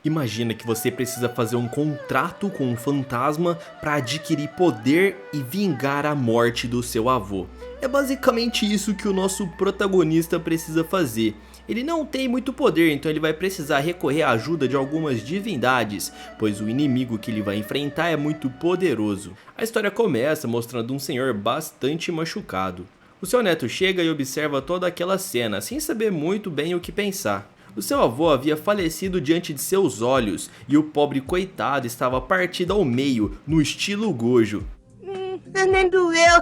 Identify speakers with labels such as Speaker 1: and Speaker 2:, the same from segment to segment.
Speaker 1: Imagina que você precisa fazer um contrato com um fantasma para adquirir poder e vingar a morte do seu avô. É basicamente isso que o nosso protagonista precisa fazer. Ele não tem muito poder, então ele vai precisar recorrer à ajuda de algumas divindades, pois o inimigo que ele vai enfrentar é muito poderoso. A história começa mostrando um senhor bastante machucado. O seu neto chega e observa toda aquela cena, sem saber muito bem o que pensar. O seu avô havia falecido diante de seus olhos e o pobre coitado estava partido ao meio, no estilo Gojo.
Speaker 2: Nem doeu.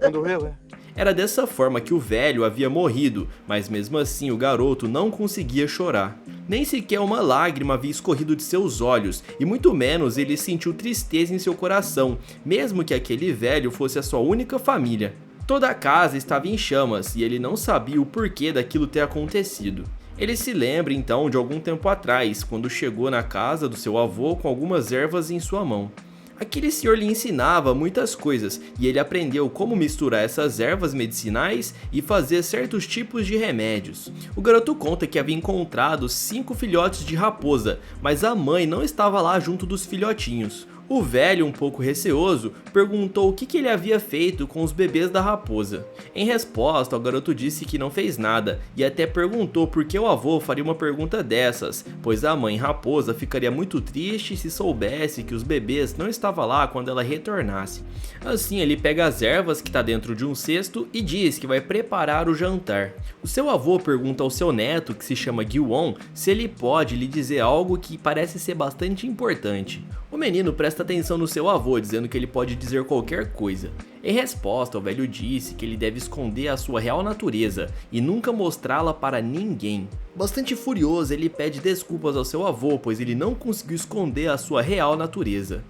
Speaker 3: Não doeu, é?
Speaker 1: Era dessa forma que o velho havia morrido, mas mesmo assim o garoto não conseguia chorar. Nem sequer uma lágrima havia escorrido de seus olhos, e muito menos ele sentiu tristeza em seu coração, mesmo que aquele velho fosse a sua única família. Toda a casa estava em chamas e ele não sabia o porquê daquilo ter acontecido. Ele se lembra então de algum tempo atrás, quando chegou na casa do seu avô com algumas ervas em sua mão. Aquele senhor lhe ensinava muitas coisas e ele aprendeu como misturar essas ervas medicinais e fazer certos tipos de remédios. O garoto conta que havia encontrado 5 filhotes de raposa, mas a mãe não estava lá junto dos filhotinhos. O velho, um pouco receoso, perguntou o que ele havia feito com os bebês da raposa. Em resposta, o garoto disse que não fez nada e até perguntou por que o avô faria uma pergunta dessas, pois a mãe raposa ficaria muito triste se soubesse que os bebês não estavam lá quando ela retornasse. Assim, ele pega as ervas que está dentro de um cesto e diz que vai preparar o jantar. O seu avô pergunta ao seu neto, que se chama Gyu-on, se ele pode lhe dizer algo que parece ser bastante importante. O menino presta atenção no seu avô, dizendo que ele pode dizer qualquer coisa. Em resposta, o velho disse que ele deve esconder a sua real natureza e nunca mostrá-la para ninguém. Bastante furioso, ele pede desculpas ao seu avô, pois ele não conseguiu esconder a sua real natureza.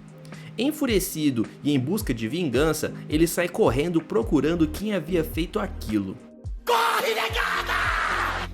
Speaker 1: Enfurecido e em busca de vingança, ele sai correndo procurando quem havia feito aquilo. Corre, negada!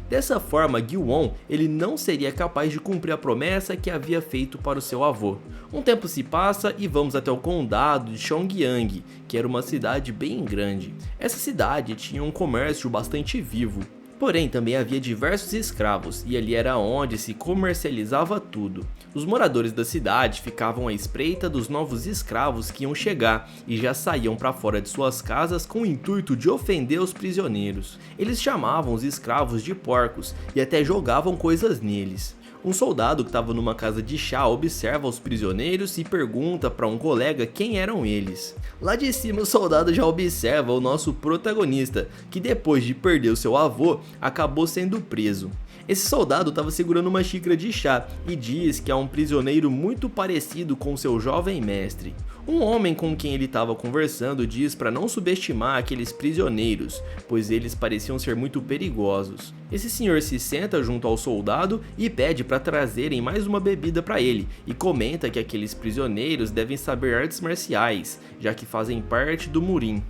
Speaker 1: Dessa forma, Gyu-on ele não seria capaz de cumprir a promessa que havia feito para o seu avô. Um tempo se passa e vamos até o condado de Chongyang, que era uma cidade bem grande. Essa cidade tinha um comércio bastante vivo. Porém, também havia diversos escravos, e ali era onde se comercializava tudo. Os moradores da cidade ficavam à espreita dos novos escravos que iam chegar, e já saíam para fora de suas casas com o intuito de ofender os prisioneiros. Eles chamavam os escravos de porcos, e até jogavam coisas neles. Um soldado que estava numa casa de chá observa os prisioneiros e pergunta para um colega quem eram eles. Lá de cima o soldado já observa o nosso protagonista, que depois de perder o seu avô, acabou sendo preso. Esse soldado estava segurando uma xícara de chá e diz que é um prisioneiro muito parecido com seu jovem mestre. Um homem com quem ele estava conversando diz para não subestimar aqueles prisioneiros, pois eles pareciam ser muito perigosos. Esse senhor se senta junto ao soldado e pede para trazerem mais uma bebida para ele, e comenta que aqueles prisioneiros devem saber artes marciais, já que fazem parte do Murin.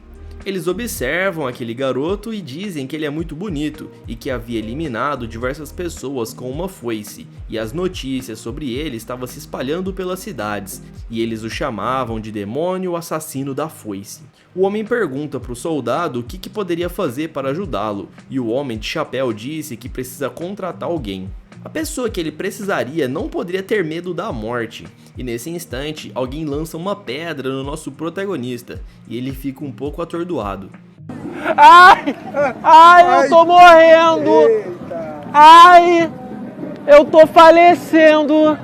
Speaker 1: Eles observam aquele garoto e dizem que ele é muito bonito e que havia eliminado diversas pessoas com uma foice, e as notícias sobre ele estavam se espalhando pelas cidades, e eles o chamavam de demônio assassino da foice. O homem pergunta para o soldado o que poderia fazer para ajudá-lo, e o homem de chapéu disse que precisa contratar alguém. A pessoa que ele precisaria não poderia ter medo da morte, e nesse instante alguém lança uma pedra no nosso protagonista, e ele fica um pouco atordoado.
Speaker 4: Ai! Ai, eu tô morrendo!
Speaker 3: Eita.
Speaker 4: Ai! Eu tô falecendo!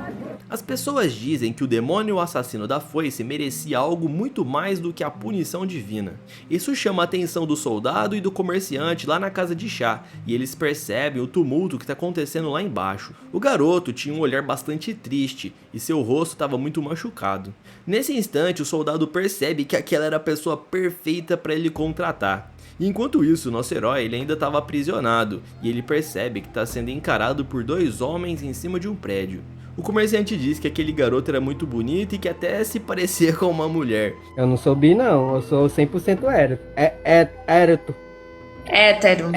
Speaker 1: As pessoas dizem que o demônio assassino da foice merecia algo muito mais do que a punição divina. Isso chama a atenção do soldado e do comerciante lá na casa de chá, e eles percebem o tumulto que está acontecendo lá embaixo. O garoto tinha um olhar bastante triste e seu rosto estava muito machucado. Nesse instante, o soldado percebe que aquela era a pessoa perfeita para ele contratar. Enquanto isso, nosso herói ele ainda estava aprisionado, e ele percebe que está sendo encarado por 2 homens em cima de um prédio. O comerciante diz que aquele garoto era muito bonito e que até se parecia com uma mulher.
Speaker 5: Eu não sou bi não, eu sou 100% hétero. Hétero.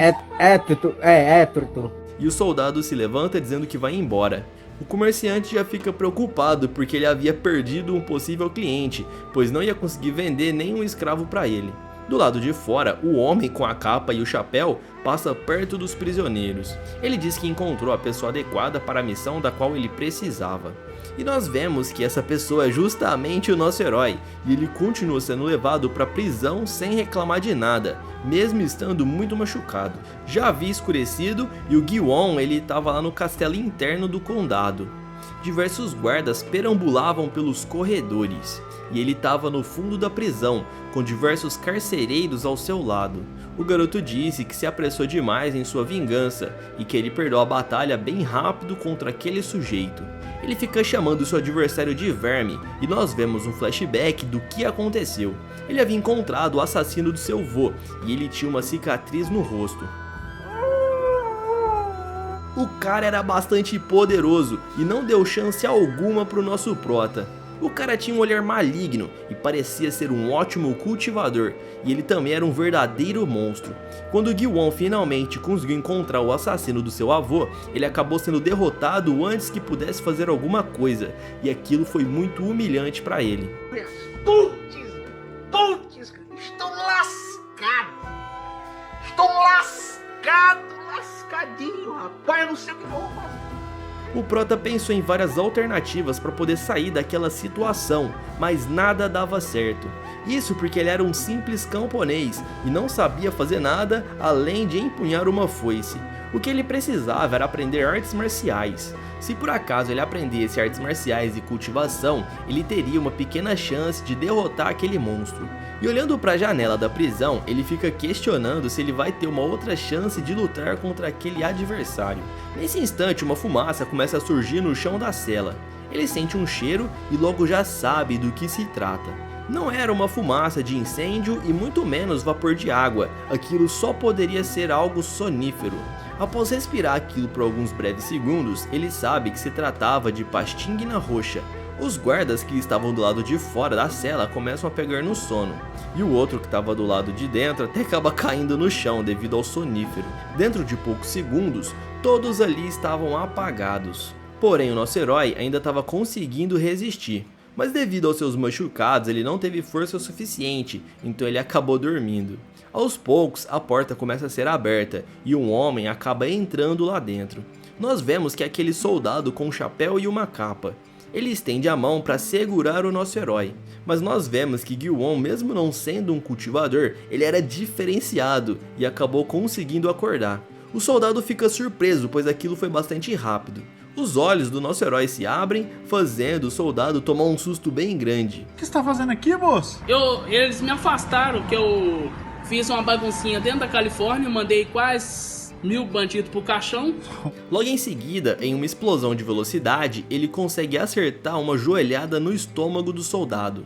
Speaker 1: E o soldado se levanta dizendo que vai embora. O comerciante já fica preocupado porque ele havia perdido um possível cliente, pois não ia conseguir vender nenhum escravo para ele. Do lado de fora, o homem com a capa e o chapéu passa perto dos prisioneiros. Ele diz que encontrou a pessoa adequada para a missão da qual ele precisava. E nós vemos que essa pessoa é justamente o nosso herói, e ele continua sendo levado para a prisão sem reclamar de nada, mesmo estando muito machucado. Já havia escurecido e o Gi-won ele estava lá no castelo interno do condado. Diversos guardas perambulavam pelos corredores, e ele estava no fundo da prisão, com diversos carcereiros ao seu lado. O garoto disse que se apressou demais em sua vingança, e que ele perdeu a batalha bem rápido contra aquele sujeito. Ele fica chamando seu adversário de verme, e nós vemos um flashback do que aconteceu. Ele havia encontrado o assassino do seu vô, e ele tinha uma cicatriz no rosto. O cara era bastante poderoso e não deu chance alguma pro nosso prota. O cara tinha um olhar maligno e parecia ser um ótimo cultivador, e ele também era um verdadeiro monstro. Quando Gi-won finalmente conseguiu encontrar o assassino do seu avô, ele acabou sendo derrotado antes que pudesse fazer alguma coisa, e aquilo foi muito humilhante para ele.
Speaker 2: Putz, estou lascado. Estou lascadinho, rapaz, eu não sei o que vou fazer.
Speaker 1: O prota pensou em várias alternativas para poder sair daquela situação, mas nada dava certo. Isso porque ele era um simples camponês e não sabia fazer nada além de empunhar uma foice. O que ele precisava era aprender artes marciais. Se por acaso ele aprendesse artes marciais e cultivação, ele teria uma pequena chance de derrotar aquele monstro. E olhando para a janela da prisão, ele fica questionando se ele vai ter uma outra chance de lutar contra aquele adversário. Nesse instante, uma fumaça começa a surgir no chão da cela. Ele sente um cheiro e logo já sabe do que se trata. Não era uma fumaça de incêndio e muito menos vapor de água, aquilo só poderia ser algo sonífero. Após respirar aquilo por alguns breves segundos, ele sabe que se tratava de pastinguina roxa. Os guardas que estavam do lado de fora da cela começam a pegar no sono, e o outro que estava do lado de dentro até acaba caindo no chão devido ao sonífero. Dentro de poucos segundos, todos ali estavam apagados. Porém, o nosso herói ainda estava conseguindo resistir, mas devido aos seus machucados ele não teve força o suficiente, então ele acabou dormindo. Aos poucos, a porta começa a ser aberta e um homem acaba entrando lá dentro. Nós vemos que é aquele soldado com um chapéu e uma capa. Ele estende a mão para segurar o nosso herói, mas nós vemos que Gi-won, mesmo não sendo um cultivador, ele era diferenciado e acabou conseguindo acordar. O soldado fica surpreso, pois aquilo foi bastante rápido. Os olhos do nosso herói se abrem, fazendo o soldado tomar um susto bem grande.
Speaker 3: O que você tá fazendo aqui, moço?
Speaker 6: Eles me afastaram, que eu fiz uma baguncinha dentro da Califórnia, mandei quase 1000 bandidos pro caixão.
Speaker 1: Logo em seguida, em uma explosão de velocidade, ele consegue acertar uma joelhada no estômago do soldado.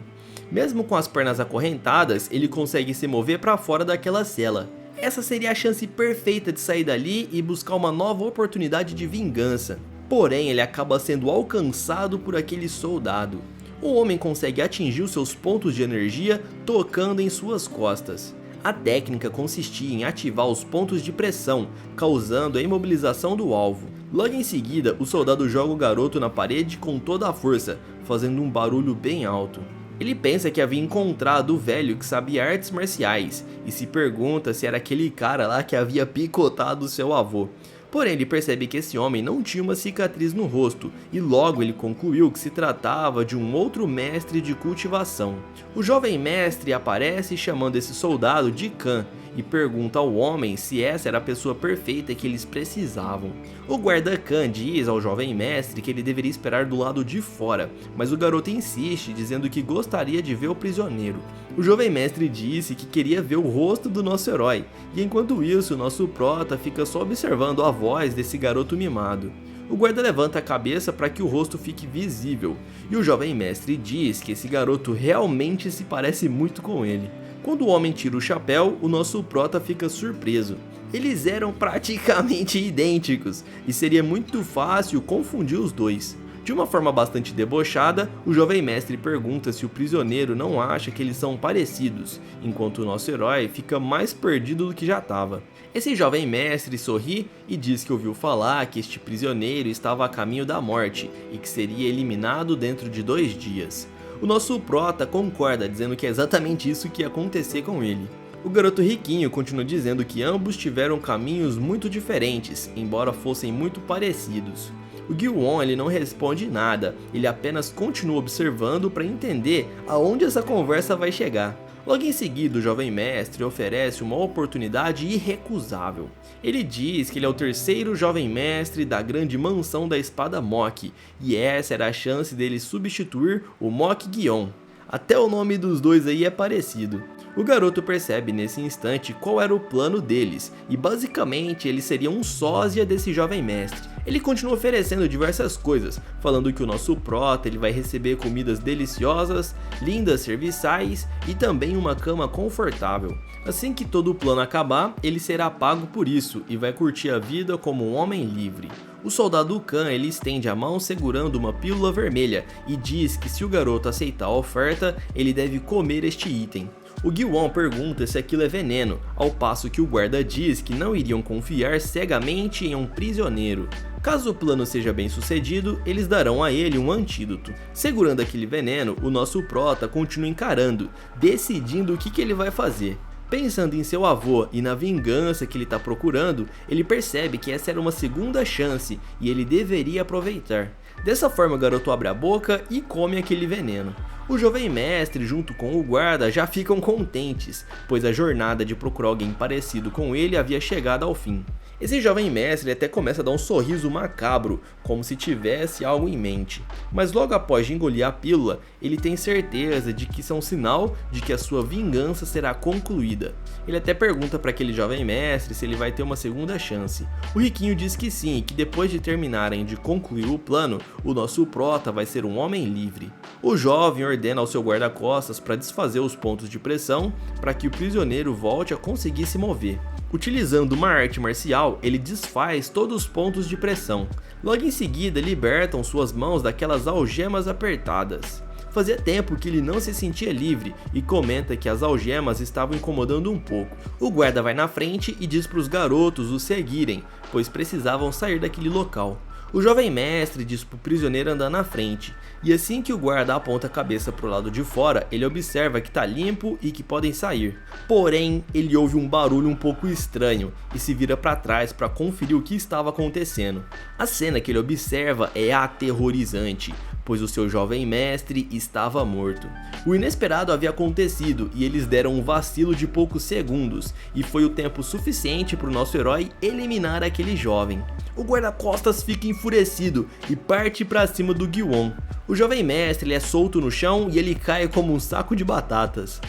Speaker 1: Mesmo com as pernas acorrentadas, ele consegue se mover para fora daquela cela. Essa seria a chance perfeita de sair dali e buscar uma nova oportunidade de vingança. Porém, ele acaba sendo alcançado por aquele soldado. O homem consegue atingir os seus pontos de energia tocando em suas costas. A técnica consistia em ativar os pontos de pressão, causando a imobilização do alvo. Logo em seguida, o soldado joga o garoto na parede com toda a força, fazendo um barulho bem alto. Ele pensa que havia encontrado o velho que sabia artes marciais e se pergunta se era aquele cara lá que havia picotado seu avô. Porém, ele percebe que esse homem não tinha uma cicatriz no rosto e logo ele concluiu que se tratava de um outro mestre de cultivação. O jovem mestre aparece chamando esse soldado de Khan e pergunta ao homem se essa era a pessoa perfeita que eles precisavam. O guarda Khan diz ao jovem mestre que ele deveria esperar do lado de fora, mas o garoto insiste dizendo que gostaria de ver o prisioneiro. O jovem mestre disse que queria ver o rosto do nosso herói, e enquanto isso, o nosso prota fica só observando a voz desse garoto mimado. O guarda levanta a cabeça para que o rosto fique visível, e o jovem mestre diz que esse garoto realmente se parece muito com ele. Quando o homem tira o chapéu, o nosso prota fica surpreso. Eles eram praticamente idênticos, e seria muito fácil confundir os dois. De uma forma bastante debochada, o jovem mestre pergunta se o prisioneiro não acha que eles são parecidos, enquanto o nosso herói fica mais perdido do que já estava. Esse jovem mestre sorri e diz que ouviu falar que este prisioneiro estava a caminho da morte e que seria eliminado dentro de 2 dias. O nosso prota concorda, dizendo que é exatamente isso que ia acontecer com ele. O garoto riquinho continua dizendo que ambos tiveram caminhos muito diferentes, embora fossem muito parecidos. O Gil-won ele não responde nada, ele apenas continua observando para entender aonde essa conversa vai chegar. Logo em seguida, o jovem mestre oferece uma oportunidade irrecusável. Ele diz que ele é o terceiro jovem mestre da grande mansão da espada Mok, e essa era a chance dele substituir o Mok Gion. Até o nome dos dois aí é parecido. O garoto percebe nesse instante qual era o plano deles, e basicamente ele seria um sósia desse jovem mestre. Ele continua oferecendo diversas coisas, falando que o nosso prota ele vai receber comidas deliciosas, lindas serviçais e também uma cama confortável. Assim que todo o plano acabar, ele será pago por isso e vai curtir a vida como um homem livre. O soldado Khan ele estende a mão segurando uma pílula vermelha e diz que se o garoto aceitar a oferta, ele deve comer este item. O Gil-won pergunta se aquilo é veneno, ao passo que o guarda diz que não iriam confiar cegamente em um prisioneiro. Caso o plano seja bem sucedido, eles darão a ele um antídoto. Segurando aquele veneno, o nosso prota continua encarando, decidindo o que ele vai fazer. Pensando em seu avô e na vingança que ele está procurando, ele percebe que essa era uma segunda chance e ele deveria aproveitar. Dessa forma o garoto abre a boca e come aquele veneno. O jovem mestre junto com o guarda já ficam contentes, pois a jornada de procurar alguém parecido com ele havia chegado ao fim. Esse jovem mestre até começa a dar um sorriso macabro, como se tivesse algo em mente. Mas logo após de engolir a pílula, ele tem certeza de que isso é um sinal de que a sua vingança será concluída. Ele até pergunta para aquele jovem mestre se ele vai ter uma segunda chance. O riquinho diz que sim, e que depois de terminarem de concluir o plano, o nosso prota vai ser um homem livre. O jovem ordena ao seu guarda-costas para desfazer os pontos de pressão para que o prisioneiro volte a conseguir se mover. Utilizando uma arte marcial, ele desfaz todos os pontos de pressão. Logo em seguida, libertam suas mãos daquelas algemas apertadas. Fazia tempo que ele não se sentia livre e comenta que as algemas estavam incomodando um pouco. O guarda vai na frente e diz para os garotos o seguirem, pois precisavam sair daquele local. O jovem mestre diz para o prisioneiro andar na frente, e assim que o guarda aponta a cabeça para o lado de fora, ele observa que está limpo e que podem sair. Porém, ele ouve um barulho um pouco estranho e se vira para trás para conferir o que estava acontecendo. A cena que ele observa é aterrorizante, pois o seu jovem mestre estava morto. O inesperado havia acontecido e eles deram um vacilo de poucos segundos, e foi o tempo suficiente para o nosso herói eliminar aquele jovem. O guarda-costas fica enfurecido e parte para cima do Gil-won. O jovem mestre ele é solto no chão e ele cai como um saco de batatas.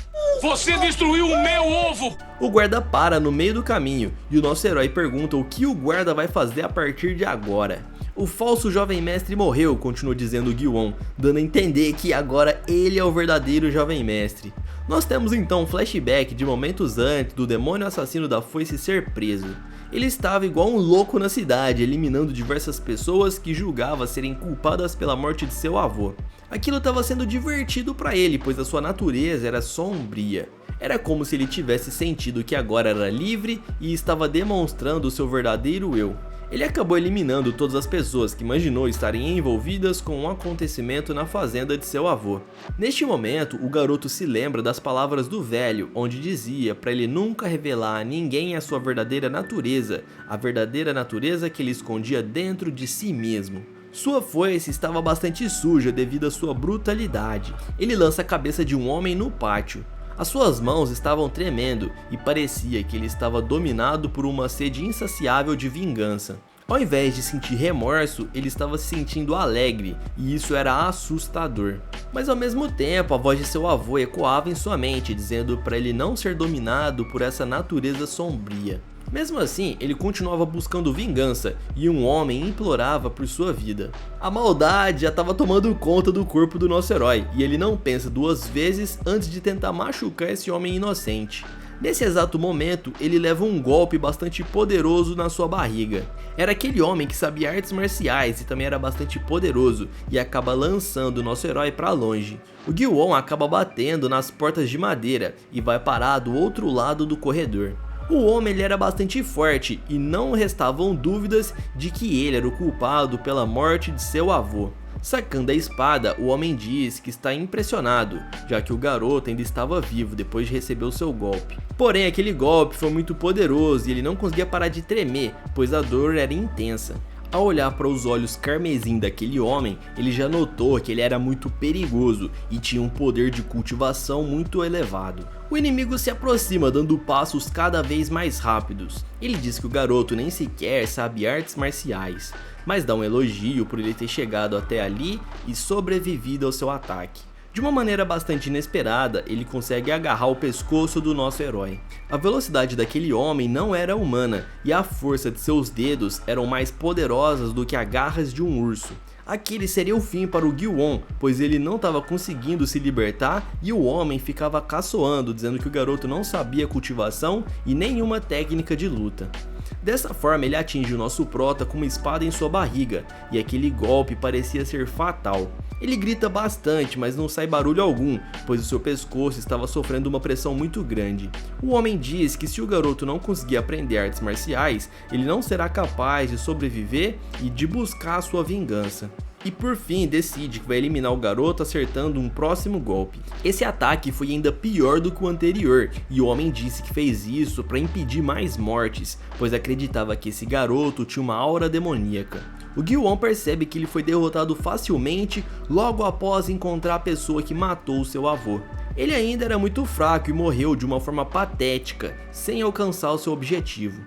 Speaker 7: Você destruiu o meu ovo!
Speaker 1: O guarda para no meio do caminho e o nosso herói pergunta o que o guarda vai fazer a partir de agora. O falso jovem mestre morreu, continua dizendo o Gil-won, dando a entender que agora ele é o verdadeiro jovem mestre. Nós temos então um flashback de momentos antes do demônio assassino da foice ser preso. Ele estava igual um louco na cidade, eliminando diversas pessoas que julgava serem culpadas pela morte de seu avô. Aquilo estava sendo divertido para ele, pois a sua natureza era sombria. Era como se ele tivesse sentido que agora era livre e estava demonstrando o seu verdadeiro eu. Ele acabou eliminando todas as pessoas que imaginou estarem envolvidas com um acontecimento na fazenda de seu avô. Neste momento, o garoto se lembra das palavras do velho, onde dizia para ele nunca revelar a ninguém a sua verdadeira natureza, a verdadeira natureza que ele escondia dentro de si mesmo. Sua foice estava bastante suja devido à sua brutalidade. Ele lança a cabeça de um homem no pátio. As suas mãos estavam tremendo e parecia que ele estava dominado por uma sede insaciável de vingança. Ao invés de sentir remorso, ele estava se sentindo alegre, e isso era assustador. Mas ao mesmo tempo, a voz de seu avô ecoava em sua mente, dizendo para ele não ser dominado por essa natureza sombria. Mesmo assim, ele continuava buscando vingança e um homem implorava por sua vida. A maldade já estava tomando conta do corpo do nosso herói e ele não pensa duas vezes antes de tentar machucar esse homem inocente. Nesse exato momento, ele leva um golpe bastante poderoso na sua barriga. Era aquele homem que sabia artes marciais e também era bastante poderoso e acaba lançando o nosso herói para longe. O Gil-won acaba batendo nas portas de madeira e vai parar do outro lado do corredor. O homem ele era bastante forte e não restavam dúvidas de que ele era o culpado pela morte de seu avô. Sacando a espada, o homem diz que está impressionado, já que o garoto ainda estava vivo depois de receber o seu golpe. Porém, aquele golpe foi muito poderoso e ele não conseguia parar de tremer, pois a dor era intensa. Ao olhar para os olhos carmesim daquele homem, ele já notou que ele era muito perigoso e tinha um poder de cultivação muito elevado. O inimigo se aproxima, dando passos cada vez mais rápidos. Ele diz que o garoto nem sequer sabe artes marciais, mas dá um elogio por ele ter chegado até ali e sobrevivido ao seu ataque. De uma maneira bastante inesperada, ele consegue agarrar o pescoço do nosso herói. A velocidade daquele homem não era humana e a força de seus dedos eram mais poderosas do que as garras de um urso. Aquele seria o fim para o Gyu-On, pois ele não estava conseguindo se libertar e o homem ficava caçoando, dizendo que o garoto não sabia cultivação e nenhuma técnica de luta. Dessa forma, ele atinge o nosso prota com uma espada em sua barriga, e aquele golpe parecia ser fatal. Ele grita bastante, mas não sai barulho algum, pois o seu pescoço estava sofrendo uma pressão muito grande. O homem diz que se o garoto não conseguir aprender artes marciais, ele não será capaz de sobreviver e de buscar sua vingança. E por fim decide que vai eliminar o garoto acertando um próximo golpe. Esse ataque foi ainda pior do que o anterior, e o homem disse que fez isso para impedir mais mortes, pois acreditava que esse garoto tinha uma aura demoníaca. O Gyu-On percebe que ele foi derrotado facilmente logo após encontrar a pessoa que matou o seu avô. Ele ainda era muito fraco e morreu de uma forma patética, sem alcançar o seu objetivo.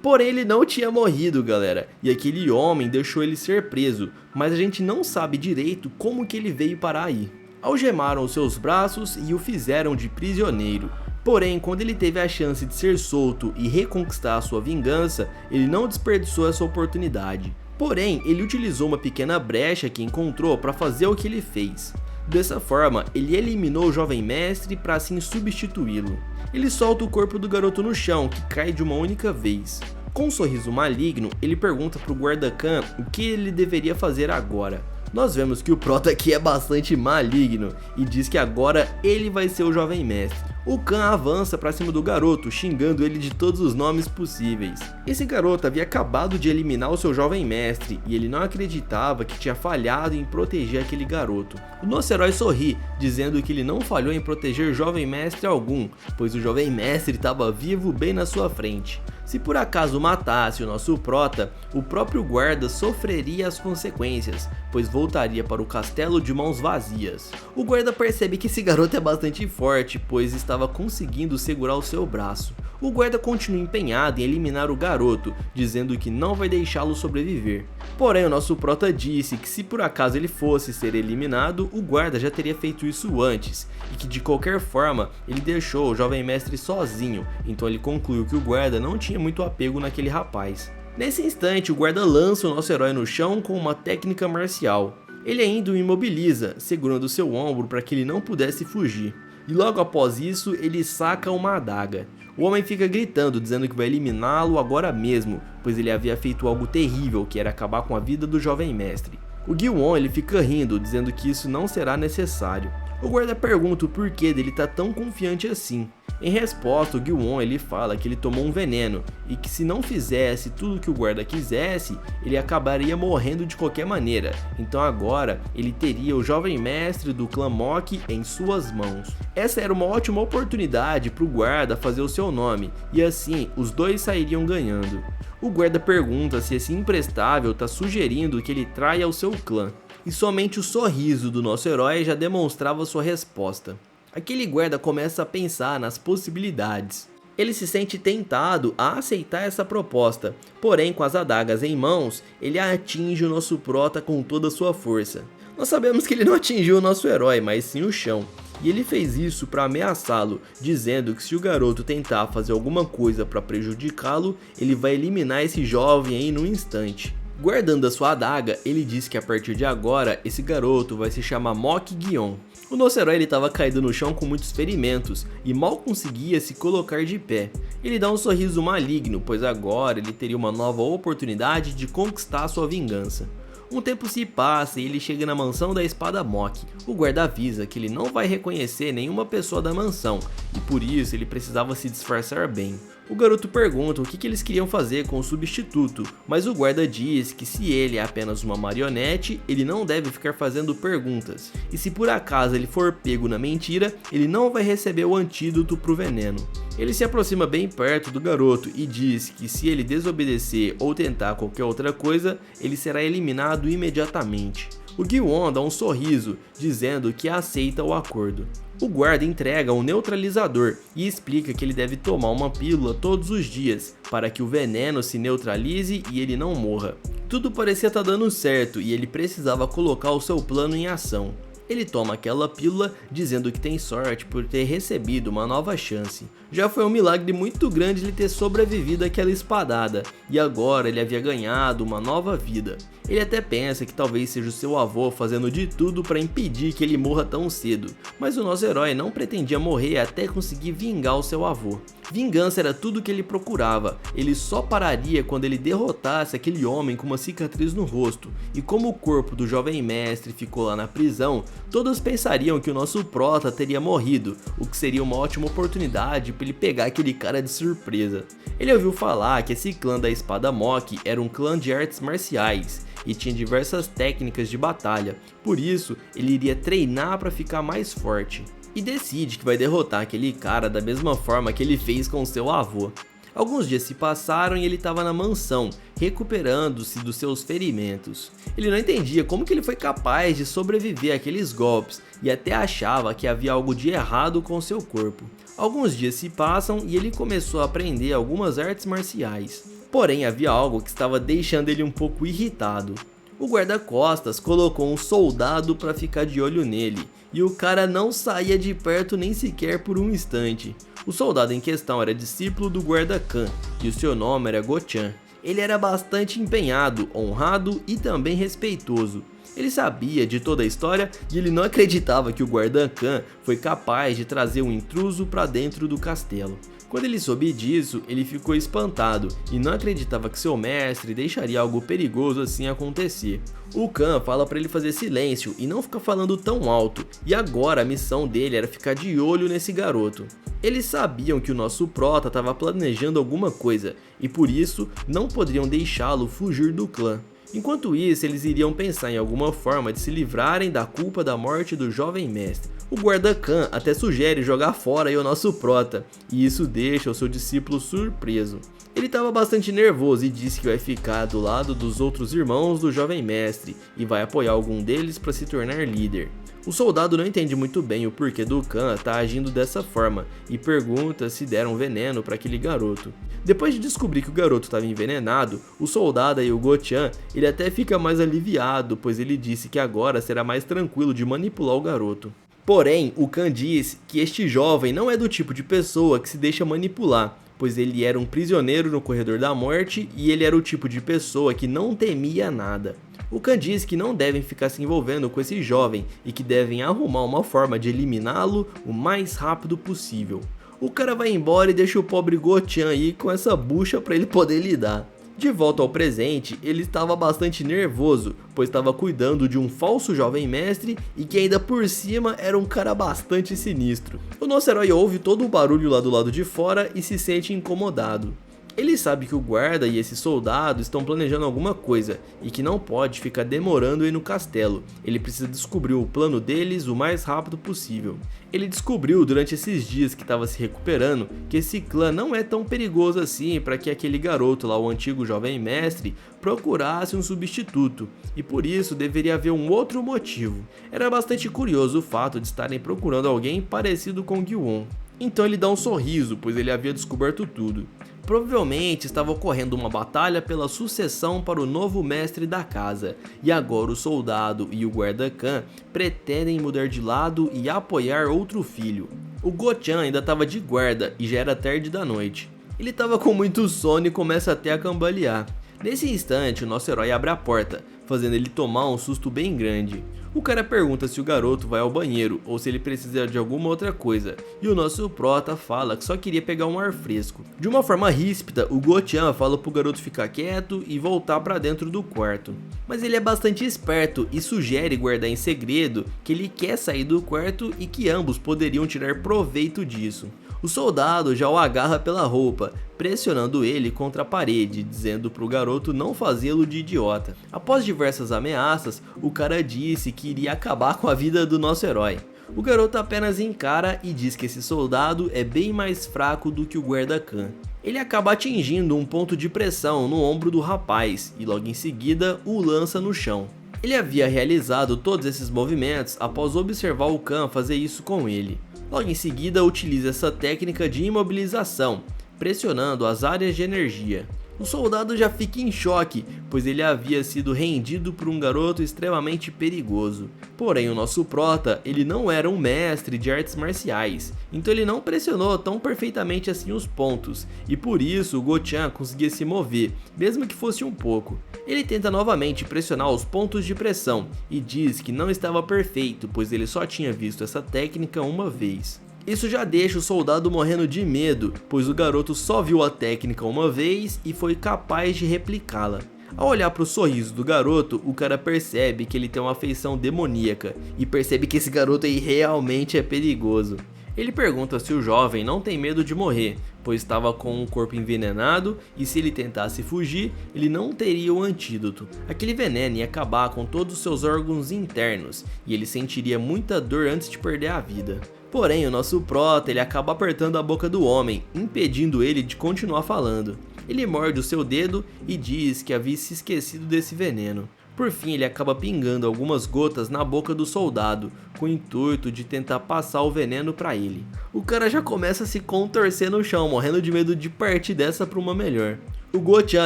Speaker 1: Porém, ele não tinha morrido, galera, e aquele homem deixou ele ser preso, mas a gente não sabe direito como que ele veio parar aí. Algemaram os seus braços e o fizeram de prisioneiro. Porém, quando ele teve a chance de ser solto e reconquistar a sua vingança, ele não desperdiçou essa oportunidade. Porém, ele utilizou uma pequena brecha que encontrou para fazer o que ele fez. Dessa forma, ele eliminou o jovem mestre para assim substituí-lo. Ele solta o corpo do garoto no chão, que cai de uma única vez. Com um sorriso maligno, ele pergunta para o guarda-Khan o que ele deveria fazer agora. Nós vemos que o prota aqui é bastante maligno e diz que agora ele vai ser o jovem mestre. O Khan avança para cima do garoto, xingando ele de todos os nomes possíveis. Esse garoto havia acabado de eliminar o seu jovem mestre e ele não acreditava que tinha falhado em proteger aquele garoto. O nosso herói sorri, dizendo que ele não falhou em proteger jovem mestre algum, pois o jovem mestre estava vivo bem na sua frente. Se por acaso matasse o nosso prota, o próprio guarda sofreria as consequências, pois voltaria para o castelo de mãos vazias. O guarda percebe que esse garoto é bastante forte, pois estava conseguindo segurar o seu braço. O guarda continua empenhado em eliminar o garoto, dizendo que não vai deixá-lo sobreviver. Porém, o nosso prota disse que se por acaso ele fosse ser eliminado, o guarda já teria feito isso antes, e que de qualquer forma ele deixou o jovem mestre sozinho, então ele concluiu que o guarda não tinha muito apego naquele rapaz. Nesse instante, o guarda lança o nosso herói no chão com uma técnica marcial. Ele ainda o imobiliza, segurando seu ombro para que ele não pudesse fugir. E logo após isso, ele saca uma adaga. O homem fica gritando, dizendo que vai eliminá-lo agora mesmo, pois ele havia feito algo terrível, que era acabar com a vida do jovem mestre. O Gyu-On ele fica rindo, dizendo que isso não será necessário. O guarda pergunta o porquê dele tá tão confiante assim. Em resposta, o Gyu-On ele fala que ele tomou um veneno e que se não fizesse tudo que o guarda quisesse, ele acabaria morrendo de qualquer maneira. Então agora ele teria o jovem mestre do clã Mok em suas mãos. Essa era uma ótima oportunidade para o guarda fazer o seu nome e assim os dois sairiam ganhando. O guarda pergunta se esse imprestável está sugerindo que ele traia o seu clã. E somente o sorriso do nosso herói já demonstrava sua resposta. Aquele guarda começa a pensar nas possibilidades. Ele se sente tentado a aceitar essa proposta, porém com as adagas em mãos, ele atinge o nosso prota com toda a sua força. Nós sabemos que ele não atingiu o nosso herói, mas sim o chão. E ele fez isso para ameaçá-lo, dizendo que se o garoto tentar fazer alguma coisa para prejudicá-lo, ele vai eliminar esse jovem aí num instante. Guardando a sua adaga, ele diz que a partir de agora, esse garoto vai se chamar Mok Gyu-On. O nosso herói estava caído no chão com muitos ferimentos e mal conseguia se colocar de pé. Ele dá um sorriso maligno, pois agora ele teria uma nova oportunidade de conquistar sua vingança. Um tempo se passa e ele chega na mansão da espada Mok. O guarda avisa que ele não vai reconhecer nenhuma pessoa da mansão e por isso ele precisava se disfarçar bem. O garoto pergunta o que eles queriam fazer com o substituto, mas o guarda diz que se ele é apenas uma marionete, ele não deve ficar fazendo perguntas, e se por acaso ele for pego na mentira, ele não vai receber o antídoto pro veneno. Ele se aproxima bem perto do garoto e diz que se ele desobedecer ou tentar qualquer outra coisa, ele será eliminado imediatamente. O Gi-won dá um sorriso, dizendo que aceita o acordo. O guarda entrega um neutralizador e explica que ele deve tomar uma pílula todos os dias, para que o veneno se neutralize e ele não morra. Tudo parecia estar dando certo e ele precisava colocar o seu plano em ação. Ele toma aquela pílula dizendo que tem sorte por ter recebido uma nova chance. Já foi um milagre muito grande ele ter sobrevivido àquela espadada, e agora ele havia ganhado uma nova vida. Ele até pensa que talvez seja o seu avô fazendo de tudo para impedir que ele morra tão cedo, mas o nosso herói não pretendia morrer até conseguir vingar o seu avô. Vingança era tudo que ele procurava, ele só pararia quando ele derrotasse aquele homem com uma cicatriz no rosto, e como o corpo do jovem mestre ficou lá na prisão, todos pensariam que o nosso prota teria morrido, o que seria uma ótima oportunidade para ele pegar aquele cara de surpresa. Ele ouviu falar que esse clã da espada Mok era um clã de artes marciais, e tinha diversas técnicas de batalha, por isso ele iria treinar para ficar mais forte. E decide que vai derrotar aquele cara da mesma forma que ele fez com seu avô. Alguns dias se passaram e ele estava na mansão, recuperando-se dos seus ferimentos. Ele não entendia como que ele foi capaz de sobreviver àqueles golpes e até achava que havia algo de errado com seu corpo. Alguns dias se passam e ele começou a aprender algumas artes marciais. Porém havia algo que estava deixando ele um pouco irritado. O guarda-costas colocou um soldado para ficar de olho nele, e o cara não saía de perto nem sequer por um instante. O soldado em questão era discípulo do guarda-Khan, e o seu nome era Go-chan. Ele era bastante empenhado, honrado e também respeitoso. Ele sabia de toda a história e ele não acreditava que o guarda-Khan foi capaz de trazer um intruso para dentro do castelo. Quando ele soube disso, ele ficou espantado e não acreditava que seu mestre deixaria algo perigoso assim acontecer. O Khan fala para ele fazer silêncio e não ficar falando tão alto, e agora a missão dele era ficar de olho nesse garoto. Eles sabiam que o nosso prota estava planejando alguma coisa e por isso não poderiam deixá-lo fugir do clã. Enquanto isso, eles iriam pensar em alguma forma de se livrarem da culpa da morte do jovem mestre. O guarda-Khan até sugere jogar fora o nosso prota, e isso deixa o seu discípulo surpreso. Ele estava bastante nervoso e disse que vai ficar do lado dos outros irmãos do jovem mestre e vai apoiar algum deles para se tornar líder. O soldado não entende muito bem o porquê do Khan estar agindo dessa forma e pergunta se deram veneno para aquele garoto. Depois de descobrir que o garoto estava envenenado, o soldado e o Go-chan, ele até fica mais aliviado, pois ele disse que agora será mais tranquilo de manipular o garoto. Porém, o Khan diz que este jovem não é do tipo de pessoa que se deixa manipular, pois ele era um prisioneiro no corredor da morte e ele era o tipo de pessoa que não temia nada. O Khan diz que não devem ficar se envolvendo com esse jovem e que devem arrumar uma forma de eliminá-lo o mais rápido possível. O cara vai embora e deixa o pobre Go-chan aí com essa bucha para ele poder lidar. De volta ao presente, ele estava bastante nervoso, pois estava cuidando de um falso jovem mestre e que ainda por cima era um cara bastante sinistro. O nosso herói ouve todo o barulho lá do lado de fora e se sente incomodado. Ele sabe que o guarda e esse soldado estão planejando alguma coisa e que não pode ficar demorando aí no castelo. Ele precisa descobrir o plano deles o mais rápido possível. Ele descobriu durante esses dias que estava se recuperando que esse clã não é tão perigoso assim para que aquele garoto lá, o antigo jovem mestre, procurasse um substituto, e por isso deveria haver um outro motivo. Era bastante curioso o fato de estarem procurando alguém parecido com Gi-won. Então ele dá um sorriso, pois ele havia descoberto tudo. Provavelmente estava ocorrendo uma batalha pela sucessão para o novo mestre da casa, e agora o soldado e o guarda-Khan pretendem mudar de lado e apoiar outro filho. O Go-chan ainda estava de guarda e já era tarde da noite. Ele estava com muito sono e começa até a cambalear. Nesse instante, o nosso herói abre a porta, fazendo ele tomar um susto bem grande. O cara pergunta se o garoto vai ao banheiro ou se ele precisa de alguma outra coisa, e o nosso prota fala que só queria pegar um ar fresco. De uma forma ríspida, o Go-chan fala pro garoto ficar quieto e voltar para dentro do quarto. Mas ele é bastante esperto e sugere guardar em segredo que ele quer sair do quarto e que ambos poderiam tirar proveito disso. O soldado já o agarra pela roupa, pressionando ele contra a parede, dizendo para o garoto não fazê-lo de idiota. Após diversas ameaças, o cara disse que iria acabar com a vida do nosso herói. O garoto apenas encara e diz que esse soldado é bem mais fraco do que o guarda-Khan. Ele acaba atingindo um ponto de pressão no ombro do rapaz e logo em seguida o lança no chão. Ele havia realizado todos esses movimentos após observar o Khan fazer isso com ele. Logo em seguida utiliza essa técnica de imobilização, pressionando as áreas de energia. O soldado já fica em choque, pois ele havia sido rendido por um garoto extremamente perigoso. Porém, o nosso prota, ele não era um mestre de artes marciais, então ele não pressionou tão perfeitamente assim os pontos, e por isso o Go-chan conseguia se mover, mesmo que fosse um pouco. Ele tenta novamente pressionar os pontos de pressão, e diz que não estava perfeito, pois ele só tinha visto essa técnica uma vez. Isso já deixa o soldado morrendo de medo, pois o garoto só viu a técnica uma vez e foi capaz de replicá-la. Ao olhar para o sorriso do garoto, o cara percebe que ele tem uma feição demoníaca e percebe que esse garoto aí realmente é perigoso. Ele pergunta se o jovem não tem medo de morrer, pois estava com o corpo envenenado e se ele tentasse fugir, ele não teria o antídoto. Aquele veneno ia acabar com todos os seus órgãos internos e ele sentiria muita dor antes de perder a vida. Porém, o nosso prota ele acaba apertando a boca do homem, impedindo ele de continuar falando. Ele morde o seu dedo e diz que havia se esquecido desse veneno. Por fim, ele acaba pingando algumas gotas na boca do soldado, com o intuito de tentar passar o veneno para ele. O cara já começa a se contorcer no chão, morrendo de medo de partir dessa para uma melhor. O Go-chan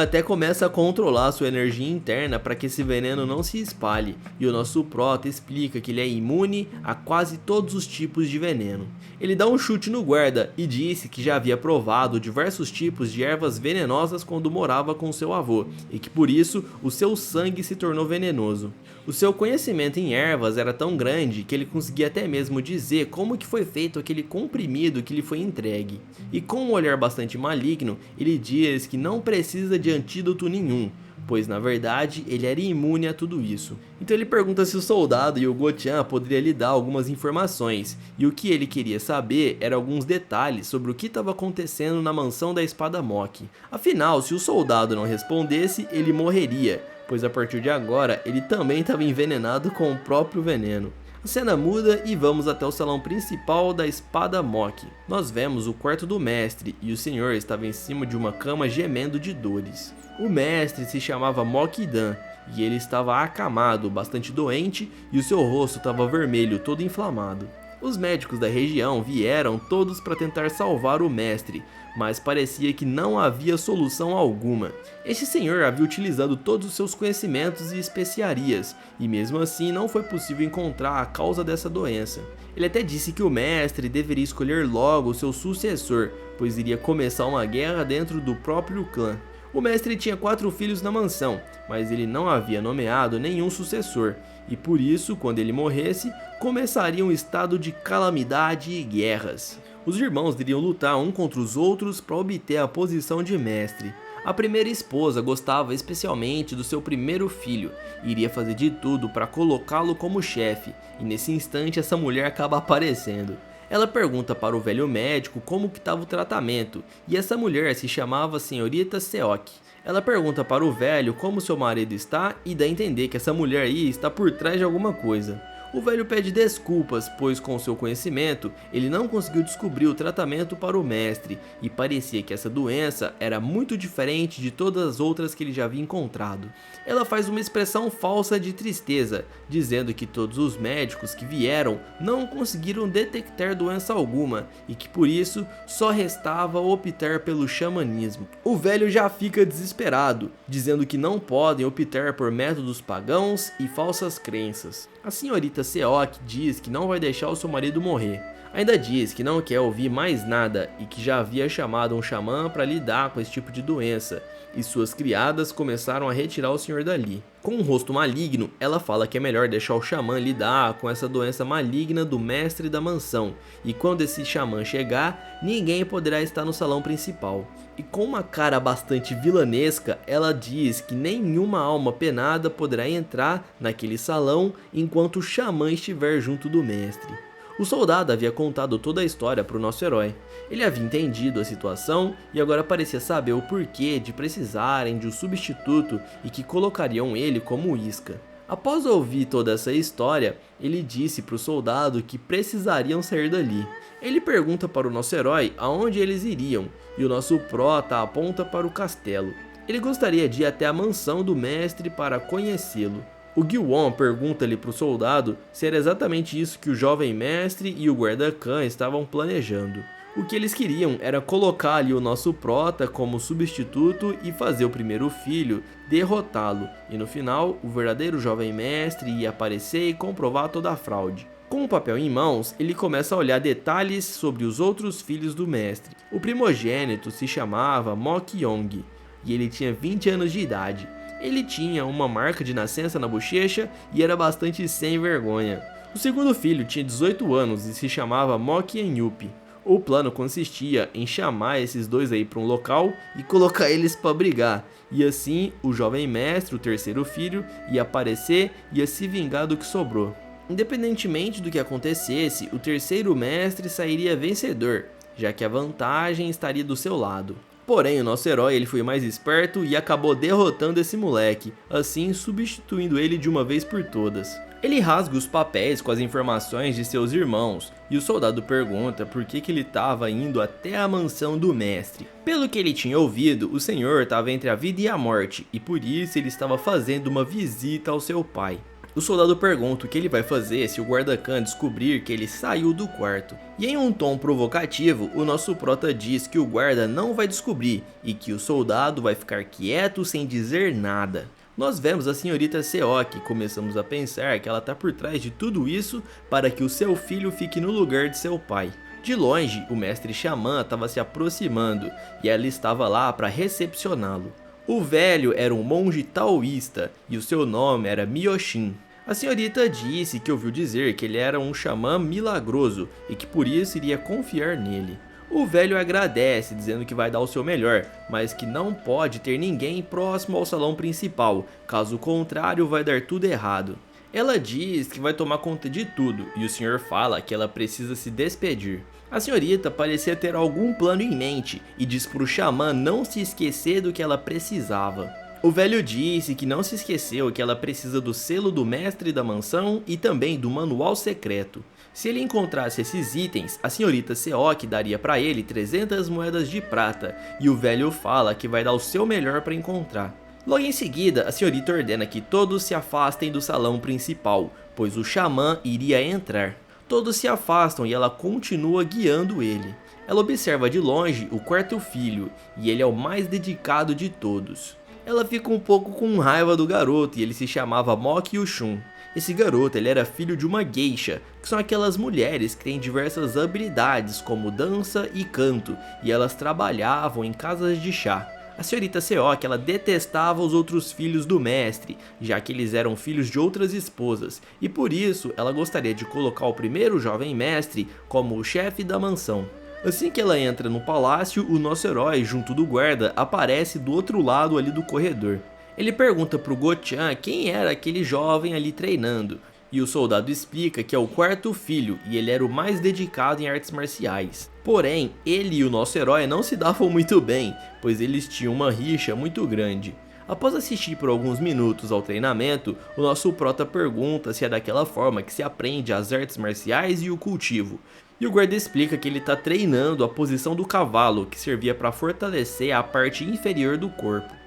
Speaker 1: até começa a controlar sua energia interna para que esse veneno não se espalhe, e o nosso prota explica que ele é imune a quase todos os tipos de veneno. Ele dá um chute no guarda e disse que já havia provado diversos tipos de ervas venenosas quando morava com seu avô, e que por isso o seu sangue se tornou venenoso. O seu conhecimento em ervas era tão grande que ele conseguia até mesmo dizer como que foi feito aquele comprimido que lhe foi entregue. E com um olhar bastante maligno, ele diz que não precisa de antídoto nenhum, pois na verdade ele era imune a tudo isso. Então ele pergunta se o soldado e o Go-chan poderia lhe dar algumas informações, e o que ele queria saber era alguns detalhes sobre o que estava acontecendo na mansão da espada Mokki. Afinal, se o soldado não respondesse, ele morreria, pois a partir de agora ele também estava envenenado com o próprio veneno. A cena muda e vamos até o salão principal da espada Mokki. Nós vemos o quarto do mestre e o senhor estava em cima de uma cama gemendo de dores. O mestre se chamava Mokki-dan e ele estava acamado, bastante doente, e o seu rosto estava vermelho, todo inflamado. Os médicos da região vieram todos para tentar salvar o mestre, mas parecia que não havia solução alguma. Este senhor havia utilizado todos os seus conhecimentos e especiarias, e mesmo assim não foi possível encontrar a causa dessa doença. Ele até disse que o mestre deveria escolher logo o seu sucessor, pois iria começar uma guerra dentro do próprio clã. O mestre tinha 4 filhos na mansão, mas ele não havia nomeado nenhum sucessor, e por isso, quando ele morresse, começaria um estado de calamidade e guerras. Os irmãos iriam lutar um contra os outros para obter a posição de mestre. A primeira esposa gostava especialmente do seu primeiro filho e iria fazer de tudo para colocá-lo como chefe, e nesse instante essa mulher acaba aparecendo. Ela pergunta para o velho médico como que estava o tratamento, e essa mulher se chamava Senhorita Seok. Ela pergunta para o velho como seu marido está e dá a entender que essa mulher aí está por trás de alguma coisa. O velho pede desculpas, pois com seu conhecimento, ele não conseguiu descobrir o tratamento para o mestre, e parecia que essa doença era muito diferente de todas as outras que ele já havia encontrado. Ela faz uma expressão falsa de tristeza, dizendo que todos os médicos que vieram não conseguiram detectar doença alguma, e que por isso só restava optar pelo xamanismo. O velho já fica desesperado, dizendo que não podem optar por métodos pagãos e falsas crenças. A senhorita Seok diz que não vai deixar o seu marido morrer. Ainda diz que não quer ouvir mais nada e que já havia chamado um xamã para lidar com esse tipo de doença, e suas criadas começaram a retirar o senhor dali. Com um rosto maligno, ela fala que é melhor deixar o xamã lidar com essa doença maligna do mestre da mansão, e quando esse xamã chegar, ninguém poderá estar no salão principal. E com uma cara bastante vilanesca, ela diz que nenhuma alma penada poderá entrar naquele salão enquanto o xamã estiver junto do mestre. O soldado havia contado toda a história para o nosso herói. Ele havia entendido a situação e agora parecia saber o porquê de precisarem de um substituto e que colocariam ele como isca. Após ouvir toda essa história, ele disse para o soldado que precisariam sair dali. Ele pergunta para o nosso herói aonde eles iriam e o nosso prota aponta para o castelo. Ele gostaria de ir até a mansão do mestre para conhecê-lo. O Gui-won pergunta-lhe para o soldado se era exatamente isso que o jovem mestre e o guarda-khan estavam planejando. O que eles queriam era colocar ali o nosso prota como substituto e fazer o primeiro filho derrotá-lo, e no final o verdadeiro jovem mestre ia aparecer e comprovar toda a fraude. Com o papel em mãos, ele começa a olhar detalhes sobre os outros filhos do mestre. O primogênito se chamava Mokyong e ele tinha 20 anos de idade. Ele tinha uma marca de nascença na bochecha e era bastante sem vergonha. O segundo filho tinha 18 anos e se chamava Mokyenyup. O plano consistia em chamar esses dois aí para um local e colocar eles para brigar. E assim, o jovem mestre, o terceiro filho, ia aparecer e ia se vingar do que sobrou. Independentemente do que acontecesse, o terceiro mestre sairia vencedor, já que a vantagem estaria do seu lado. Porém, o nosso herói ele foi mais esperto e acabou derrotando esse moleque, assim substituindo ele de uma vez por todas. Ele rasga os papéis com as informações de seus irmãos, e o soldado pergunta por que ele estava indo até a mansão do mestre. Pelo que ele tinha ouvido, o senhor estava entre a vida e a morte, e por isso ele estava fazendo uma visita ao seu pai. O soldado pergunta o que ele vai fazer se o guarda-khan descobrir que ele saiu do quarto. E em um tom provocativo, o nosso prota diz que o guarda não vai descobrir e que o soldado vai ficar quieto sem dizer nada. Nós vemos a senhorita Seok e começamos a pensar que ela está por trás de tudo isso para que o seu filho fique no lugar de seu pai. De longe, o mestre xamã estava se aproximando e ela estava lá para recepcioná-lo. O velho era um monge taoísta e o seu nome era Myoshin. A senhorita disse que ouviu dizer que ele era um xamã milagroso e que por isso iria confiar nele. O velho agradece, dizendo que vai dar o seu melhor, mas que não pode ter ninguém próximo ao salão principal, caso contrário vai dar tudo errado. Ela diz que vai tomar conta de tudo e o senhor fala que ela precisa se despedir. A senhorita parecia ter algum plano em mente e diz para o xamã não se esquecer do que ela precisava. O velho disse que não se esqueceu que ela precisa do selo do mestre da mansão e também do manual secreto. Se ele encontrasse esses itens, a senhorita Seok daria para ele 300 moedas de prata e o velho fala que vai dar o seu melhor para encontrar. Logo em seguida, a senhorita ordena que todos se afastem do salão principal, pois o xamã iria entrar. Todos se afastam e ela continua guiando ele. Ela observa de longe o quarto filho e ele é o mais dedicado de todos. Ela fica um pouco com raiva do garoto e ele se chamava Mokyu-shun. Esse garoto ele era filho de uma geisha, que são aquelas mulheres que têm diversas habilidades como dança e canto, e elas trabalhavam em casas de chá. A senhorita Seok ela detestava os outros filhos do mestre, já que eles eram filhos de outras esposas, e por isso ela gostaria de colocar o primeiro jovem mestre como o chefe da mansão. Assim que ela entra no palácio, o nosso herói, junto do guarda, aparece do outro lado ali do corredor. Ele pergunta pro Go-chan quem era aquele jovem ali treinando, e o soldado explica que é o quarto filho e ele era o mais dedicado em artes marciais. Porém, ele e o nosso herói não se davam muito bem, pois eles tinham uma rixa muito grande. Após assistir por alguns minutos ao treinamento, o nosso prota pergunta se é daquela forma que se aprende as artes marciais e o cultivo. E o guarda explica que ele está treinando a posição do cavalo, que servia para fortalecer a parte inferior do corpo.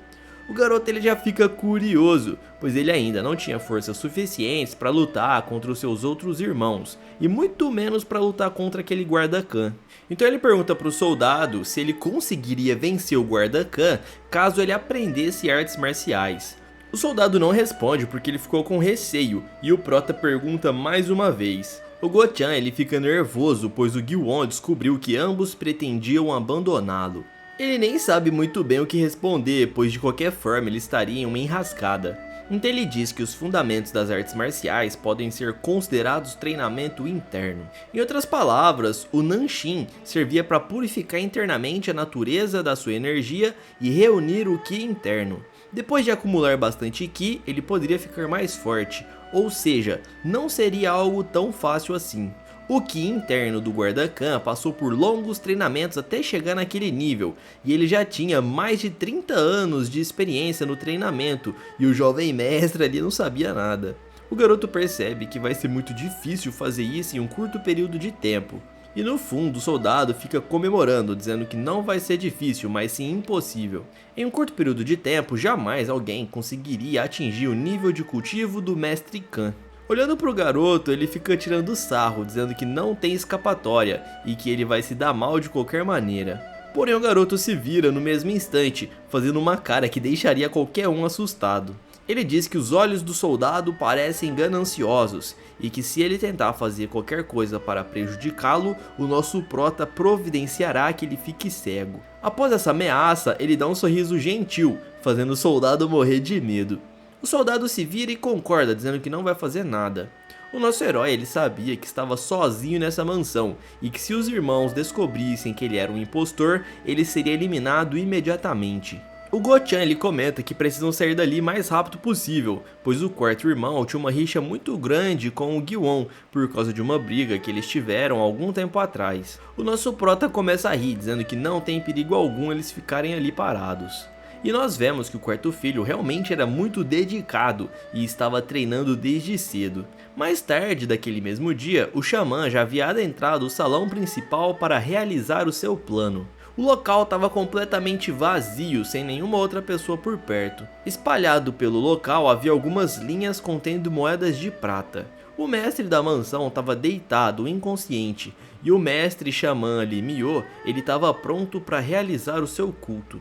Speaker 1: O garoto ele já fica curioso, pois ele ainda não tinha forças suficientes para lutar contra os seus outros irmãos, e muito menos para lutar contra aquele guarda-khan. Então ele pergunta para o soldado se ele conseguiria vencer o guarda-khan caso ele aprendesse artes marciais. O soldado não responde porque ele ficou com receio, e o prota pergunta mais uma vez. O Go-chan ele fica nervoso, pois o Gui-won descobriu que ambos pretendiam abandoná-lo. Ele nem sabe muito bem o que responder, pois de qualquer forma ele estaria em uma enrascada. Então ele diz que os fundamentos das artes marciais podem ser considerados treinamento interno. Em outras palavras, o Nanshin servia para purificar internamente a natureza da sua energia e reunir o Ki interno. Depois de acumular bastante Ki, ele poderia ficar mais forte, ou seja, não seria algo tão fácil assim. O ki interno do guarda-Khan passou por longos treinamentos até chegar naquele nível, e ele já tinha mais de 30 anos de experiência no treinamento, e o jovem mestre ali não sabia nada. O garoto percebe que vai ser muito difícil fazer isso em um curto período de tempo. E no fundo o soldado fica comemorando, dizendo que não vai ser difícil, mas sim impossível. Em um curto período de tempo, jamais alguém conseguiria atingir o nível de cultivo do Mestre Khan. Olhando pro garoto, ele fica tirando sarro, dizendo que não tem escapatória e que ele vai se dar mal de qualquer maneira. Porém o garoto se vira no mesmo instante, fazendo uma cara que deixaria qualquer um assustado. Ele diz que os olhos do soldado parecem gananciosos e que se ele tentar fazer qualquer coisa para prejudicá-lo, o nosso prota providenciará que ele fique cego. Após essa ameaça, ele dá um sorriso gentil, fazendo o soldado morrer de medo. O soldado se vira e concorda, dizendo que não vai fazer nada. O nosso herói, ele sabia que estava sozinho nessa mansão e que se os irmãos descobrissem que ele era um impostor, ele seria eliminado imediatamente. O Go-chan ele comenta que precisam sair dali o mais rápido possível, pois o quarto irmão tinha uma rixa muito grande com o Gi-won por causa de uma briga que eles tiveram algum tempo atrás. O nosso prota começa a rir, dizendo que não tem perigo algum eles ficarem ali parados. E nós vemos que o quarto filho realmente era muito dedicado e estava treinando desde cedo. Mais tarde daquele mesmo dia, o xamã já havia adentrado o salão principal para realizar o seu plano. O local estava completamente vazio, sem nenhuma outra pessoa por perto. Espalhado pelo local havia algumas linhas contendo moedas de prata. O mestre da mansão estava deitado, inconsciente, e o mestre xamã ali, Myo, ele estava pronto para realizar o seu culto.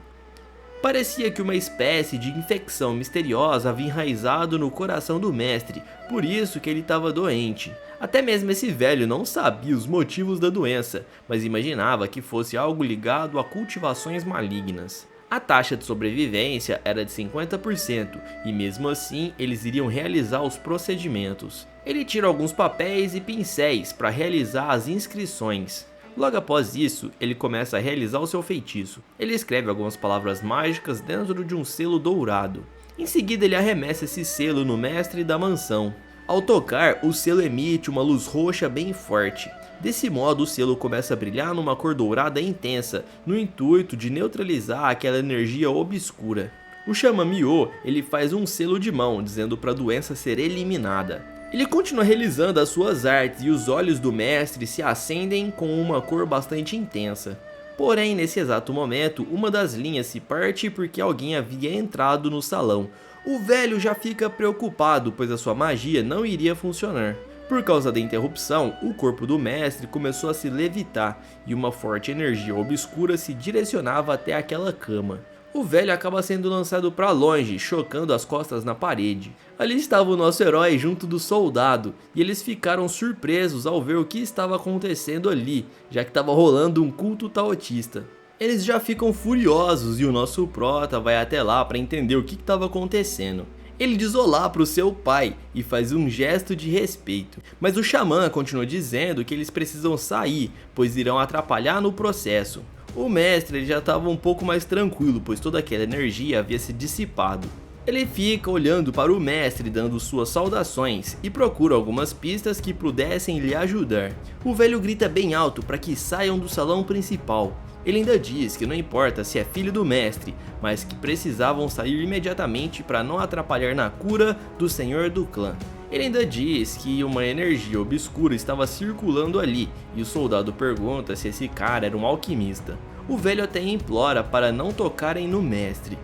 Speaker 1: Parecia que uma espécie de infecção misteriosa havia enraizado no coração do mestre, por isso que ele estava doente. Até mesmo esse velho não sabia os motivos da doença, mas imaginava que fosse algo ligado a cultivações malignas. A taxa de sobrevivência era de 50% e mesmo assim eles iriam realizar os procedimentos. Ele tira alguns papéis e pincéis para realizar as inscrições. Logo após isso, ele começa a realizar o seu feitiço. Ele escreve algumas palavras mágicas dentro de um selo dourado. Em seguida ele arremessa esse selo no mestre da mansão. Ao tocar, o selo emite uma luz roxa bem forte. Desse modo o selo começa a brilhar numa cor dourada intensa, no intuito de neutralizar aquela energia obscura. O xamã Myo, ele faz um selo de mão, dizendo para a doença ser eliminada. Ele continua realizando as suas artes e os olhos do mestre se acendem com uma cor bastante intensa. Porém, nesse exato momento, uma das linhas se parte porque alguém havia entrado no salão. O velho já fica preocupado, pois a sua magia não iria funcionar. Por causa da interrupção, o corpo do mestre começou a se levitar e uma forte energia obscura se direcionava até aquela cama. O velho acaba sendo lançado para longe, chocando as costas na parede. Ali estava o nosso herói junto do soldado, e eles ficaram surpresos ao ver o que estava acontecendo ali, já que estava rolando um culto taoísta. Eles já ficam furiosos e o nosso prota vai até lá para entender o que estava acontecendo. Ele diz olá para o seu pai e faz um gesto de respeito, mas o xamã continua dizendo que eles precisam sair, pois irão atrapalhar no processo. O mestre ele já estava um pouco mais tranquilo, pois toda aquela energia havia se dissipado. Ele fica olhando para o mestre dando suas saudações e procura algumas pistas que pudessem lhe ajudar. O velho grita bem alto para que saiam do salão principal. Ele ainda diz que não importa se é filho do mestre, mas que precisavam sair imediatamente para não atrapalhar na cura do senhor do clã. Ele ainda diz que uma energia obscura estava circulando ali e o soldado pergunta se esse cara era um alquimista. O velho até implora para não tocarem no mestre.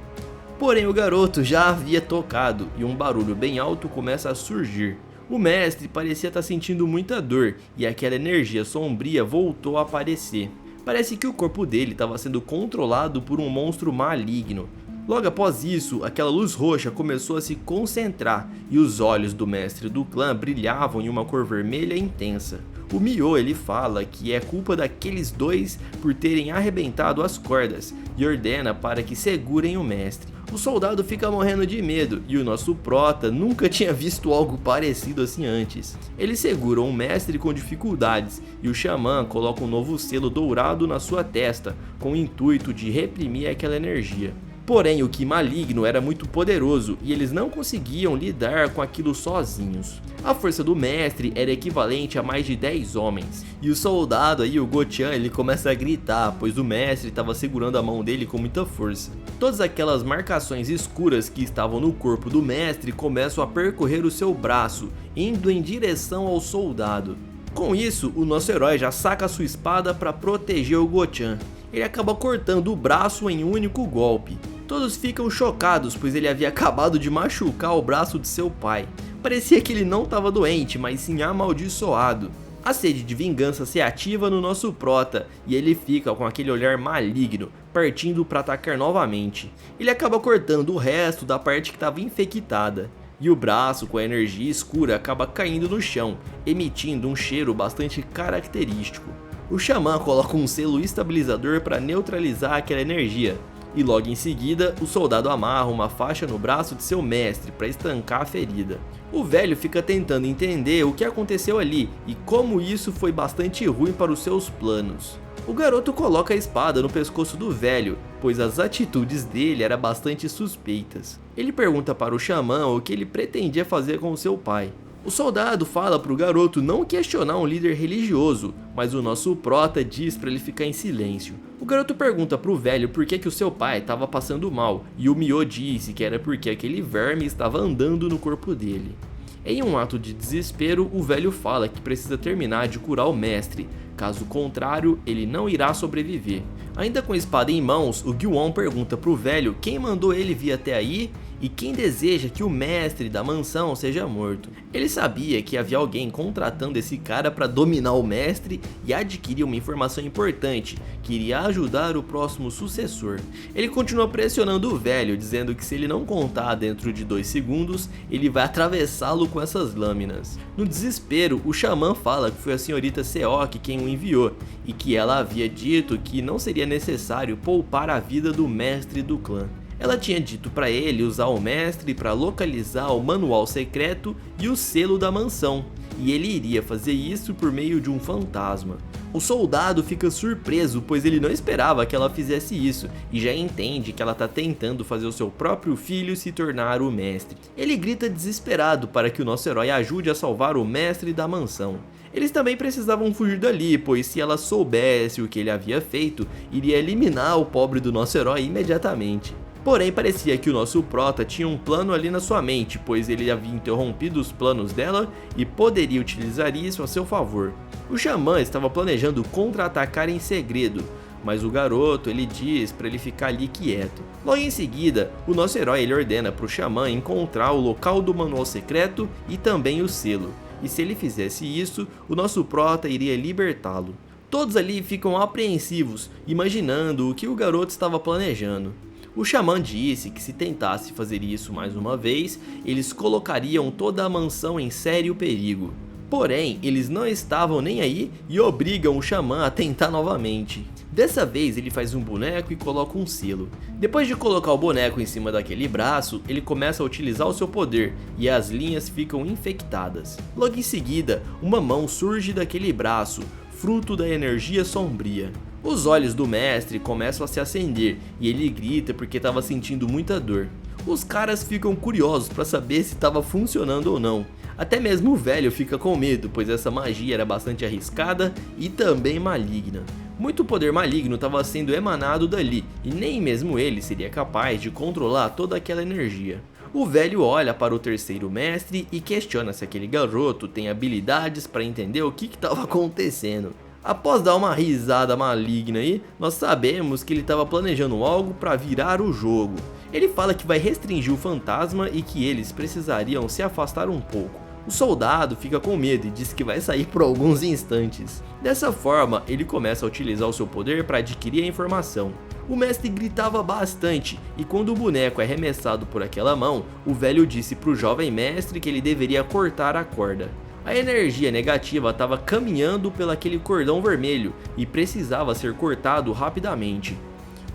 Speaker 1: Porém o garoto já havia tocado e um barulho bem alto começa a surgir. O mestre parecia estar sentindo muita dor e aquela energia sombria voltou a aparecer. Parece que o corpo dele estava sendo controlado por um monstro maligno. Logo após isso, aquela luz roxa começou a se concentrar e os olhos do mestre do clã brilhavam em uma cor vermelha intensa. O Myo ele fala que é culpa daqueles dois por terem arrebentado as cordas e ordena para que segurem o mestre. O soldado fica morrendo de medo e o nosso prota nunca tinha visto algo parecido assim antes. Eles seguram o mestre com dificuldades e o xamã coloca um novo selo dourado na sua testa com o intuito de reprimir aquela energia. Porém, o Ki maligno era muito poderoso e eles não conseguiam lidar com aquilo sozinhos. A força do mestre era equivalente a mais de 10 homens. E o soldado aí, o Go-chan, ele começa a gritar, pois o mestre estava segurando a mão dele com muita força. Todas aquelas marcações escuras que estavam no corpo do mestre começam a percorrer o seu braço, indo em direção ao soldado. Com isso, o nosso herói já saca sua espada para proteger o Go-chan. Ele acaba cortando o braço em um único golpe. Todos ficam chocados, pois ele havia acabado de machucar o braço de seu pai. Parecia que ele não estava doente, mas sim amaldiçoado. A sede de vingança se ativa no nosso prota, e ele fica com aquele olhar maligno, partindo para atacar novamente. Ele acaba cortando o resto da parte que estava infectada. E o braço com a energia escura acaba caindo no chão, emitindo um cheiro bastante característico. O xamã coloca um selo estabilizador para neutralizar aquela energia. E logo em seguida, o soldado amarra uma faixa no braço de seu mestre para estancar a ferida. O velho fica tentando entender o que aconteceu ali e como isso foi bastante ruim para os seus planos. O garoto coloca a espada no pescoço do velho, pois as atitudes dele eram bastante suspeitas. Ele pergunta para o xamã o que ele pretendia fazer com seu pai. O soldado fala para o garoto não questionar um líder religioso, mas o nosso prota diz para ele ficar em silêncio. O garoto pergunta para o velho por que o seu pai estava passando mal, e o Myo disse que era porque aquele verme estava andando no corpo dele. Em um ato de desespero, o velho fala que precisa terminar de curar o mestre, caso contrário, ele não irá sobreviver. Ainda com a espada em mãos, o Gyu-on pergunta para o velho quem mandou ele vir até aí e quem deseja que o mestre da mansão seja morto. Ele sabia que havia alguém contratando esse cara para dominar o mestre e adquirir uma informação importante que iria ajudar o próximo sucessor. Ele continua pressionando o velho, dizendo que se ele não contar dentro de 2 segundos, ele vai atravessá-lo com essas lâminas. No desespero, o xamã fala que foi a senhorita Seok quem o enviou e que ela havia dito que não seria necessário poupar a vida do mestre do clã. Ela tinha dito para ele usar o mestre para localizar o manual secreto e o selo da mansão, e ele iria fazer isso por meio de um fantasma. O soldado fica surpreso, pois ele não esperava que ela fizesse isso, e já entende que ela está tentando fazer o seu próprio filho se tornar o mestre. Ele grita desesperado para que o nosso herói ajude a salvar o mestre da mansão. Eles também precisavam fugir dali, pois se ela soubesse o que ele havia feito, iria eliminar o pobre do nosso herói imediatamente. Porém, parecia que o nosso prota tinha um plano ali na sua mente, pois ele havia interrompido os planos dela e poderia utilizar isso a seu favor. O xamã estava planejando contra-atacar em segredo, mas o garoto ele diz para ele ficar ali quieto. Logo em seguida, o nosso herói ele ordena para o xamã encontrar o local do manual secreto e também o selo. E se ele fizesse isso, o nosso prota iria libertá-lo. Todos ali ficam apreensivos, imaginando o que o garoto estava planejando. O xamã disse que se tentasse fazer isso mais uma vez, eles colocariam toda a mansão em sério perigo. Porém, eles não estavam nem aí e obrigam o xamã a tentar novamente. Dessa vez ele faz um boneco e coloca um selo. Depois de colocar o boneco em cima daquele braço, ele começa a utilizar o seu poder e as linhas ficam infectadas. Logo em seguida, uma mão surge daquele braço, fruto da energia sombria. Os olhos do mestre começam a se acender e ele grita porque estava sentindo muita dor. Os caras ficam curiosos para saber se estava funcionando ou não. Até mesmo o velho fica com medo, pois essa magia era bastante arriscada e também maligna. Muito poder maligno estava sendo emanado dali e nem mesmo ele seria capaz de controlar toda aquela energia. O velho olha para o terceiro mestre e questiona se aquele garoto tem habilidades para entender o que estava acontecendo. Após dar uma risada maligna aí, nós sabemos que ele estava planejando algo para virar o jogo. Ele fala que vai restringir o fantasma e que eles precisariam se afastar um pouco. O soldado fica com medo e diz que vai sair por alguns instantes. Dessa forma, ele começa a utilizar o seu poder para adquirir a informação. O mestre gritava bastante e quando o boneco é arremessado por aquela mão, o velho disse para o jovem mestre que ele deveria cortar a corda. A energia negativa estava caminhando pelaquele cordão vermelho e precisava ser cortado rapidamente.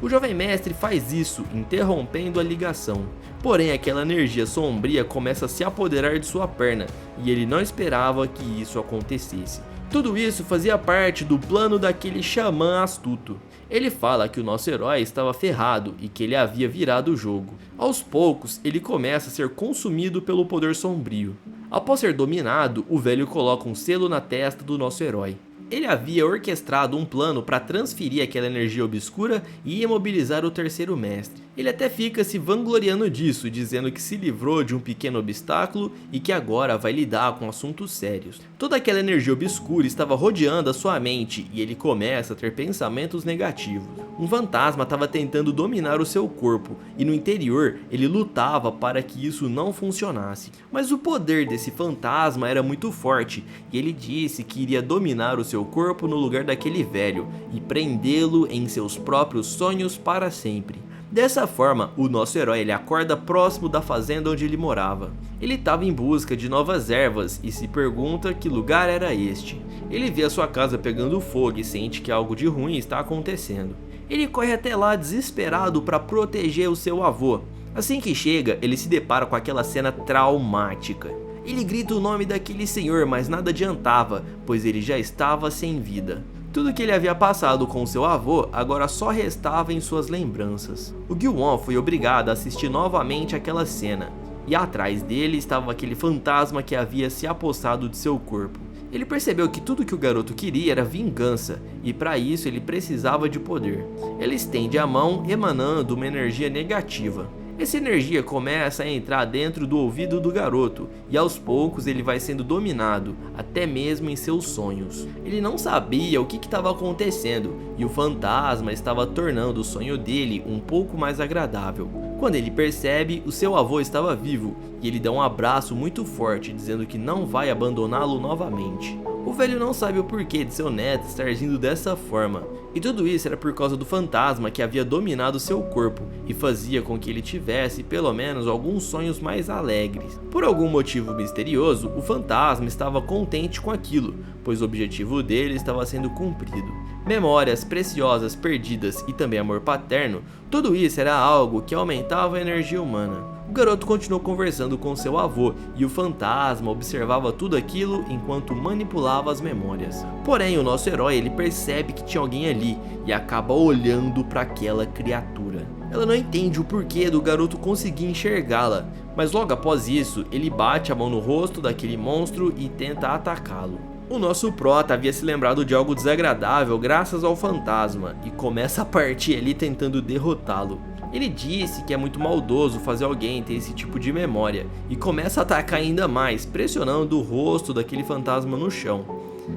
Speaker 1: O jovem mestre faz isso, interrompendo a ligação. Porém, aquela energia sombria começa a se apoderar de sua perna, e ele não esperava que isso acontecesse. Tudo isso fazia parte do plano daquele xamã astuto. Ele fala que o nosso herói estava ferrado e que ele havia virado o jogo. Aos poucos, ele começa a ser consumido pelo poder sombrio. Após ser dominado, o velho coloca um selo na testa do nosso herói. Ele havia orquestrado um plano para transferir aquela energia obscura e imobilizar o terceiro mestre. Ele até fica se vangloriando disso, dizendo que se livrou de um pequeno obstáculo e que agora vai lidar com assuntos sérios. Toda aquela energia obscura estava rodeando a sua mente e ele começa a ter pensamentos negativos. Um fantasma estava tentando dominar o seu corpo e no interior ele lutava para que isso não funcionasse. Mas o poder desse fantasma era muito forte e ele disse que iria dominar o seu corpo no lugar daquele velho e prendê-lo em seus próprios sonhos para sempre. Dessa forma, o nosso herói ele acorda próximo da fazenda onde ele morava. Ele estava em busca de novas ervas e se pergunta que lugar era este. Ele vê a sua casa pegando fogo e sente que algo de ruim está acontecendo. Ele corre até lá desesperado para proteger o seu avô. Assim que chega, ele se depara com aquela cena traumática. Ele grita o nome daquele senhor, mas nada adiantava, pois ele já estava sem vida. Tudo que ele havia passado com seu avô agora só restava em suas lembranças. O Gyu-on foi obrigado a assistir novamente aquela cena, e atrás dele estava aquele fantasma que havia se apossado de seu corpo. Ele percebeu que tudo que o garoto queria era vingança, e para isso ele precisava de poder. Ele estende a mão, emanando uma energia negativa. Essa energia começa a entrar dentro do ouvido do garoto e aos poucos ele vai sendo dominado, até mesmo em seus sonhos. Ele não sabia o que estava acontecendo e o fantasma estava tornando o sonho dele um pouco mais agradável. Quando ele percebe, o seu avô estava vivo e ele dá um abraço muito forte, dizendo que não vai abandoná-lo novamente. O velho não sabe o porquê de seu neto estar agindo dessa forma, e tudo isso era por causa do fantasma que havia dominado seu corpo e fazia com que ele tivesse pelo menos alguns sonhos mais alegres. Por algum motivo misterioso, o fantasma estava contente com aquilo, pois o objetivo dele estava sendo cumprido. Memórias preciosas perdidas e também amor paterno, tudo isso era algo que aumentava a energia humana. O garoto continuou conversando com seu avô e o fantasma observava tudo aquilo enquanto manipulava as memórias. Porém, o nosso herói ele percebe que tinha alguém ali e acaba olhando para aquela criatura. Ela não entende o porquê do garoto conseguir enxergá-la, mas logo após isso, ele bate a mão no rosto daquele monstro e tenta atacá-lo. O nosso prota havia se lembrado de algo desagradável graças ao fantasma e começa a partir ali tentando derrotá-lo. Ele disse que é muito maldoso fazer alguém ter esse tipo de memória e começa a atacar ainda mais, pressionando o rosto daquele fantasma no chão.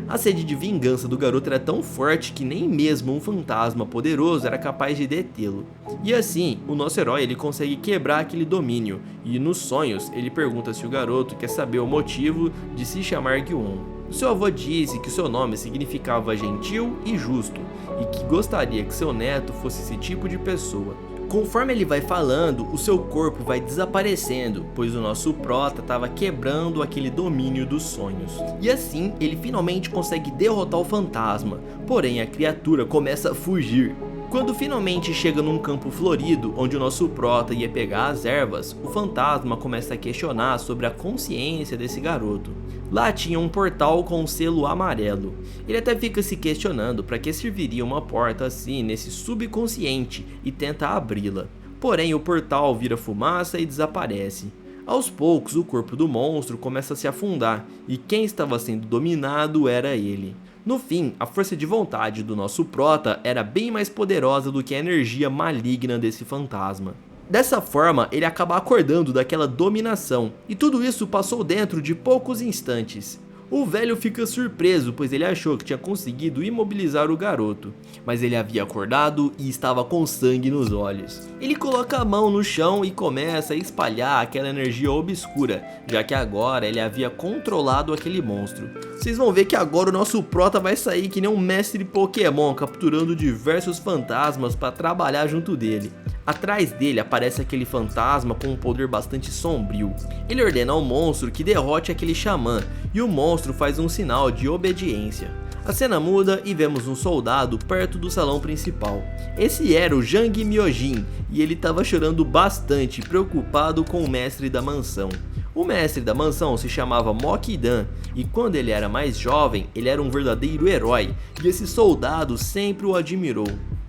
Speaker 1: A sede de vingança do garoto era tão forte que nem mesmo um fantasma poderoso era capaz de detê-lo. E assim, o nosso herói ele consegue quebrar aquele domínio e nos sonhos ele pergunta se o garoto quer saber o motivo de se chamar Gyu-on. Seu avô disse que seu nome significava gentil e justo e que gostaria que seu neto fosse esse tipo de pessoa. Conforme ele vai falando, o seu corpo vai desaparecendo, pois o nosso prota estava quebrando aquele domínio dos sonhos. E assim, ele finalmente consegue derrotar o fantasma, porém a criatura começa a fugir. Quando finalmente chega num campo florido, onde o nosso prota ia pegar as ervas, o fantasma começa a questionar sobre a consciência desse garoto. Lá tinha um portal com um selo amarelo. Ele até fica se questionando para que serviria uma porta assim nesse subconsciente e tenta abri-la. Porém o portal vira fumaça e desaparece. Aos poucos o corpo do monstro começa a se afundar e quem estava sendo dominado era ele. No fim, a força de vontade do nosso prota era bem mais poderosa do que a energia maligna desse fantasma. Dessa forma, ele acaba acordando daquela dominação, e tudo isso passou dentro de poucos instantes. O velho fica surpreso, pois ele achou que tinha conseguido imobilizar o garoto, mas ele havia acordado e estava com sangue nos olhos. Ele coloca a mão no chão e começa a espalhar aquela energia obscura, já que agora ele havia controlado aquele monstro. Vocês vão ver que agora o nosso prota vai sair que nem um mestre Pokémon, capturando diversos fantasmas para trabalhar junto dele. Atrás dele aparece aquele fantasma com um poder bastante sombrio. Ele ordena ao monstro que derrote aquele xamã, e o monstro faz um sinal de obediência. A cena muda e vemos um soldado perto do salão principal. Esse era o Jang Myojin e ele estava chorando bastante, preocupado com o mestre da mansão. O mestre da mansão se chamava Mokidan e quando ele era mais jovem, ele era um verdadeiro herói e esse soldado sempre o admirou.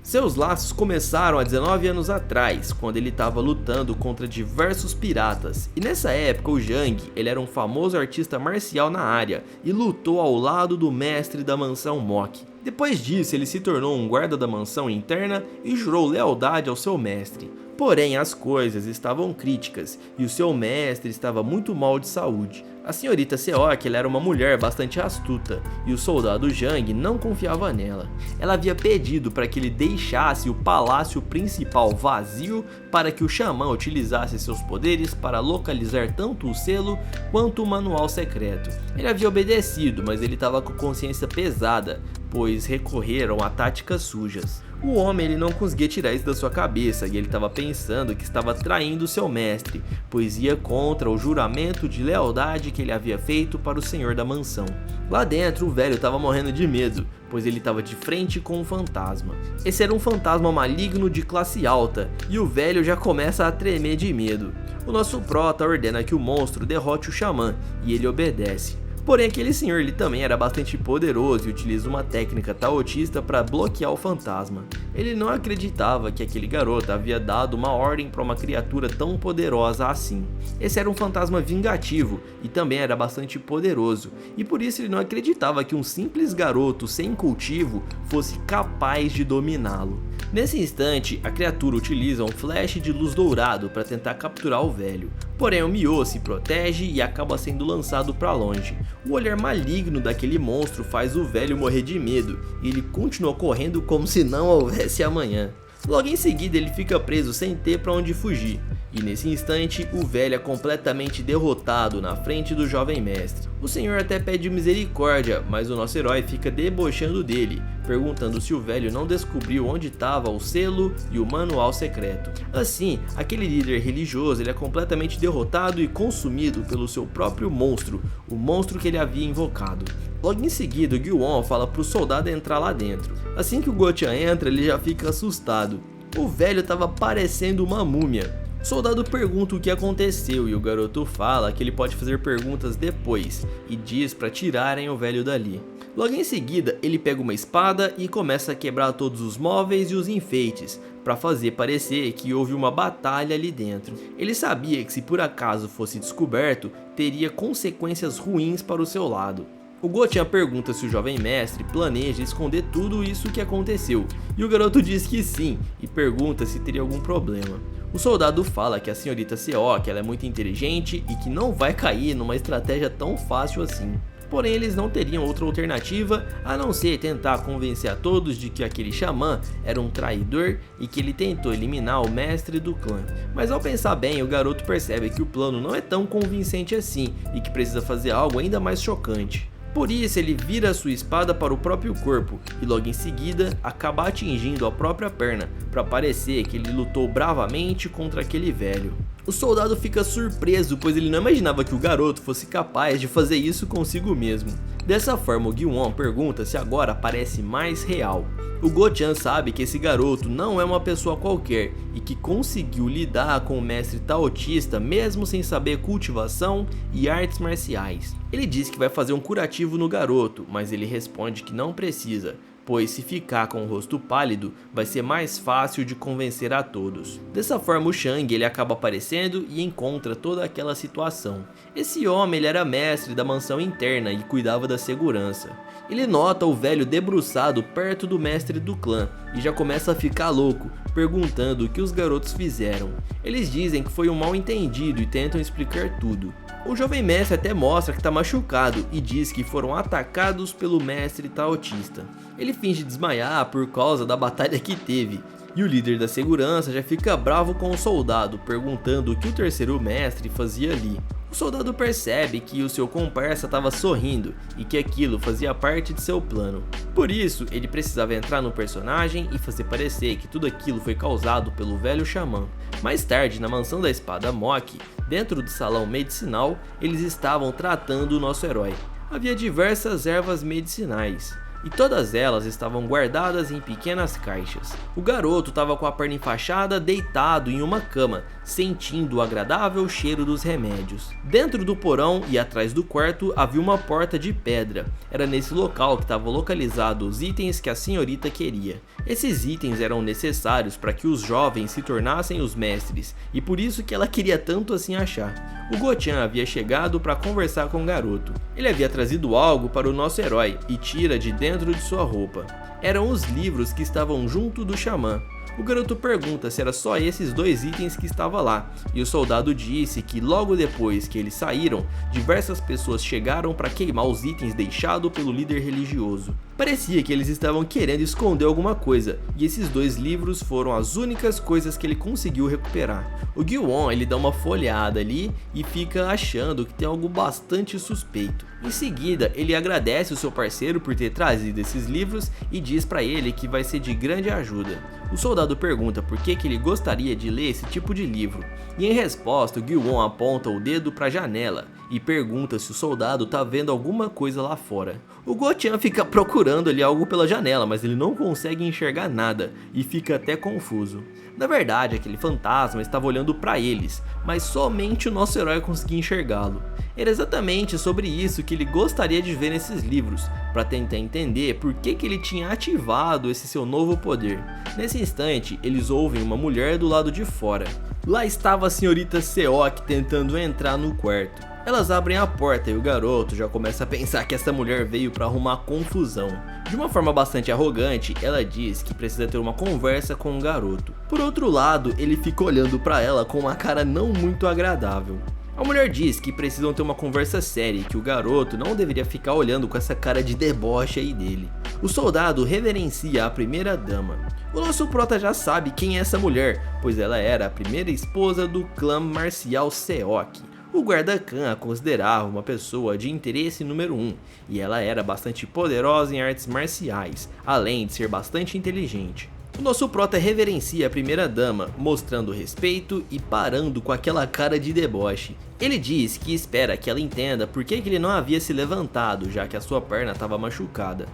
Speaker 1: Seus laços começaram há 19 anos atrás, quando ele estava lutando contra diversos piratas, e nessa época o Jang ele era um famoso artista marcial na área e lutou ao lado do mestre da mansão Moki. Depois disso ele se tornou um guarda da mansão interna e jurou lealdade ao seu mestre. Porém as coisas estavam críticas e o seu mestre estava muito mal de saúde. A senhorita Seok ela era uma mulher bastante astuta e o soldado Jang não confiava nela. Ela havia pedido para que ele deixasse o palácio principal vazio para que o xamã utilizasse seus poderes para localizar tanto o selo quanto o manual secreto. Ele havia obedecido, mas ele estava com consciência pesada, pois recorreram a táticas sujas. O homem ele não conseguia tirar isso da sua cabeça e ele estava pensando que estava traindo seu mestre, pois ia contra o juramento de lealdade que ele havia feito para o senhor da mansão. Lá dentro o velho estava morrendo de medo, pois ele estava de frente com um fantasma. Esse era um fantasma maligno de classe alta e o velho já começa a tremer de medo. O nosso prota ordena que o monstro derrote o xamã e ele obedece. Porém aquele senhor ele também era bastante poderoso e utiliza uma técnica taoísta para bloquear o fantasma. Ele não acreditava que aquele garoto havia dado uma ordem para uma criatura tão poderosa assim. Esse era um fantasma vingativo e também era bastante poderoso, e por isso ele não acreditava que um simples garoto sem cultivo fosse capaz de dominá-lo. Nesse instante, a criatura utiliza um flash de luz dourado para tentar capturar o velho. Porém, o Myo se protege e acaba sendo lançado para longe. O olhar maligno daquele monstro faz o velho morrer de medo e ele continua correndo como se não houvesse amanhã. Logo em seguida, ele fica preso sem ter para onde fugir. E nesse instante, o velho é completamente derrotado na frente do jovem mestre. O senhor até pede misericórdia, mas o nosso herói fica debochando dele, perguntando se o velho não descobriu onde estava o selo e o manual secreto. Assim, aquele líder religioso ele é completamente derrotado e consumido pelo seu próprio monstro, o monstro que ele havia invocado. Logo em seguida, o Gyu-won fala para o soldado entrar lá dentro. Assim que o Go-chan entra, ele já fica assustado. O velho estava parecendo uma múmia. O soldado pergunta o que aconteceu e o garoto fala que ele pode fazer perguntas depois e diz para tirarem o velho dali. Logo em seguida, ele pega uma espada e começa a quebrar todos os móveis e os enfeites para fazer parecer que houve uma batalha ali dentro. Ele sabia que se por acaso fosse descoberto, teria consequências ruins para o seu lado. O Go-chan pergunta se o jovem mestre planeja esconder tudo isso que aconteceu, e o garoto diz que sim, e pergunta se teria algum problema. O soldado fala que a senhorita Seok ela é muito inteligente e que não vai cair numa estratégia tão fácil assim. Porém eles não teriam outra alternativa a não ser tentar convencer a todos de que aquele xamã era um traidor e que ele tentou eliminar o mestre do clã. Mas ao pensar bem, o garoto percebe que o plano não é tão convincente assim e que precisa fazer algo ainda mais chocante. Por isso ele vira sua espada para o próprio corpo e logo em seguida acaba atingindo a própria perna para parecer que ele lutou bravamente contra aquele velho. O soldado fica surpreso, pois ele não imaginava que o garoto fosse capaz de fazer isso consigo mesmo. Dessa forma o Gyu-won pergunta se agora parece mais real. O Go-chan sabe que esse garoto não é uma pessoa qualquer e que conseguiu lidar com o mestre taoísta mesmo sem saber cultivação e artes marciais. Ele diz que vai fazer um curativo no garoto, mas ele responde que não precisa, pois se ficar com o rosto pálido, vai ser mais fácil de convencer a todos. Dessa forma o Shang ele acaba aparecendo e encontra toda aquela situação. Esse homem ele era mestre da mansão interna e cuidava da segurança. Ele nota o velho debruçado perto do mestre do clã e já começa a ficar louco, perguntando o que os garotos fizeram. Eles dizem que foi um mal entendido e tentam explicar tudo. O jovem mestre até mostra que está machucado e diz que foram atacados pelo mestre taoísta. Ele finge desmaiar por causa da batalha que teve, e o líder da segurança já fica bravo com o soldado, perguntando o que o terceiro mestre fazia ali. O soldado percebe que o seu comparsa estava sorrindo e que aquilo fazia parte de seu plano. Por isso, ele precisava entrar no personagem e fazer parecer que tudo aquilo foi causado pelo velho xamã. Mais tarde, na mansão da espada Moki, dentro do salão medicinal, eles estavam tratando o nosso herói. Havia diversas ervas medicinais. e todas elas estavam guardadas em pequenas caixas. O garoto estava com a perna enfaixada, deitado em uma cama, sentindo o agradável cheiro dos remédios. Dentro do porão e atrás do quarto havia uma porta de pedra. Era nesse local que estavam localizados os itens que a senhorita queria. Esses itens eram necessários para que os jovens se tornassem os mestres, e por isso que ela queria tanto assim achar. O Go-chan havia chegado para conversar com o garoto. Ele havia trazido algo para o nosso herói e tira de dentro de sua roupa. Eram os livros que estavam junto do xamã. O garoto pergunta se era só esses 2 itens que estavam lá, e o soldado disse que logo depois que eles saíram, diversas pessoas chegaram para queimar os itens deixados pelo líder religioso. Parecia que eles estavam querendo esconder alguma coisa, e esses 2 livros foram as únicas coisas que ele conseguiu recuperar. O Gyu-won ele dá uma folhada ali e fica achando que tem algo bastante suspeito. Em seguida, ele agradece o seu parceiro por ter trazido esses livros e diz para ele que vai ser de grande ajuda. O soldado pergunta por que ele gostaria de ler esse tipo de livro, e em resposta o Gyu-won aponta o dedo para a janela e pergunta se o soldado tá vendo alguma coisa lá fora. O Go-chan fica procurando ali algo pela janela, mas ele não consegue enxergar nada e fica até confuso. Na verdade, aquele fantasma estava olhando para eles, mas somente o nosso herói conseguia enxergá-lo. Era exatamente sobre isso que ele gostaria de ver nesses livros, para tentar entender por que ele tinha ativado esse seu novo poder. Nesse instante, eles ouvem uma mulher do lado de fora. Lá estava a senhorita Seok tentando entrar no quarto. Elas abrem a porta e o garoto já começa a pensar que essa mulher veio para arrumar confusão. De uma forma bastante arrogante, ela diz que precisa ter uma conversa com o garoto. Por outro lado, ele fica olhando para ela com uma cara não muito agradável. A mulher diz que precisam ter uma conversa séria e que o garoto não deveria ficar olhando com essa cara de deboche aí dele. O soldado reverencia a primeira dama. O nosso prota já sabe quem é essa mulher, pois ela era a primeira esposa do clã marcial Seok. O guarda-khan a considerava uma pessoa de interesse número 1, e ela era bastante poderosa em artes marciais, além de ser bastante inteligente. O nosso prota reverencia a primeira dama, mostrando respeito e parando com aquela cara de deboche. Ele diz que espera que ela entenda por que ele não havia se levantado, já que a sua perna estava machucada.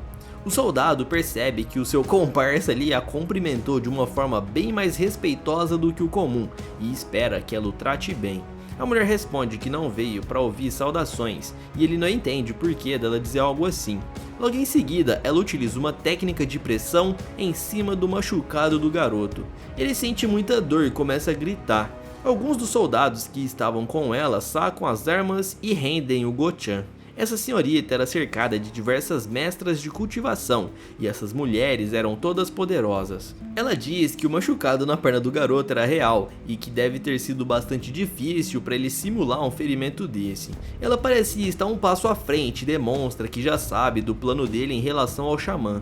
Speaker 1: O soldado percebe que o seu comparsa ali a cumprimentou de uma forma bem mais respeitosa do que o comum, e espera que ela o trate bem. A mulher responde que não veio para ouvir saudações, e ele não entende o porquê dela dizer algo assim. Logo em seguida, ela utiliza uma técnica de pressão em cima do machucado do garoto. Ele sente muita dor e começa a gritar. Alguns dos soldados que estavam com ela sacam as armas e rendem o Go-chan. Essa senhorita era cercada de diversas mestras de cultivação, e essas mulheres eram todas poderosas. Ela diz que o machucado na perna do garoto era real, e que deve ter sido bastante difícil para ele simular um ferimento desse. Ela parecia estar um passo à frente e demonstra que já sabe do plano dele em relação ao xamã.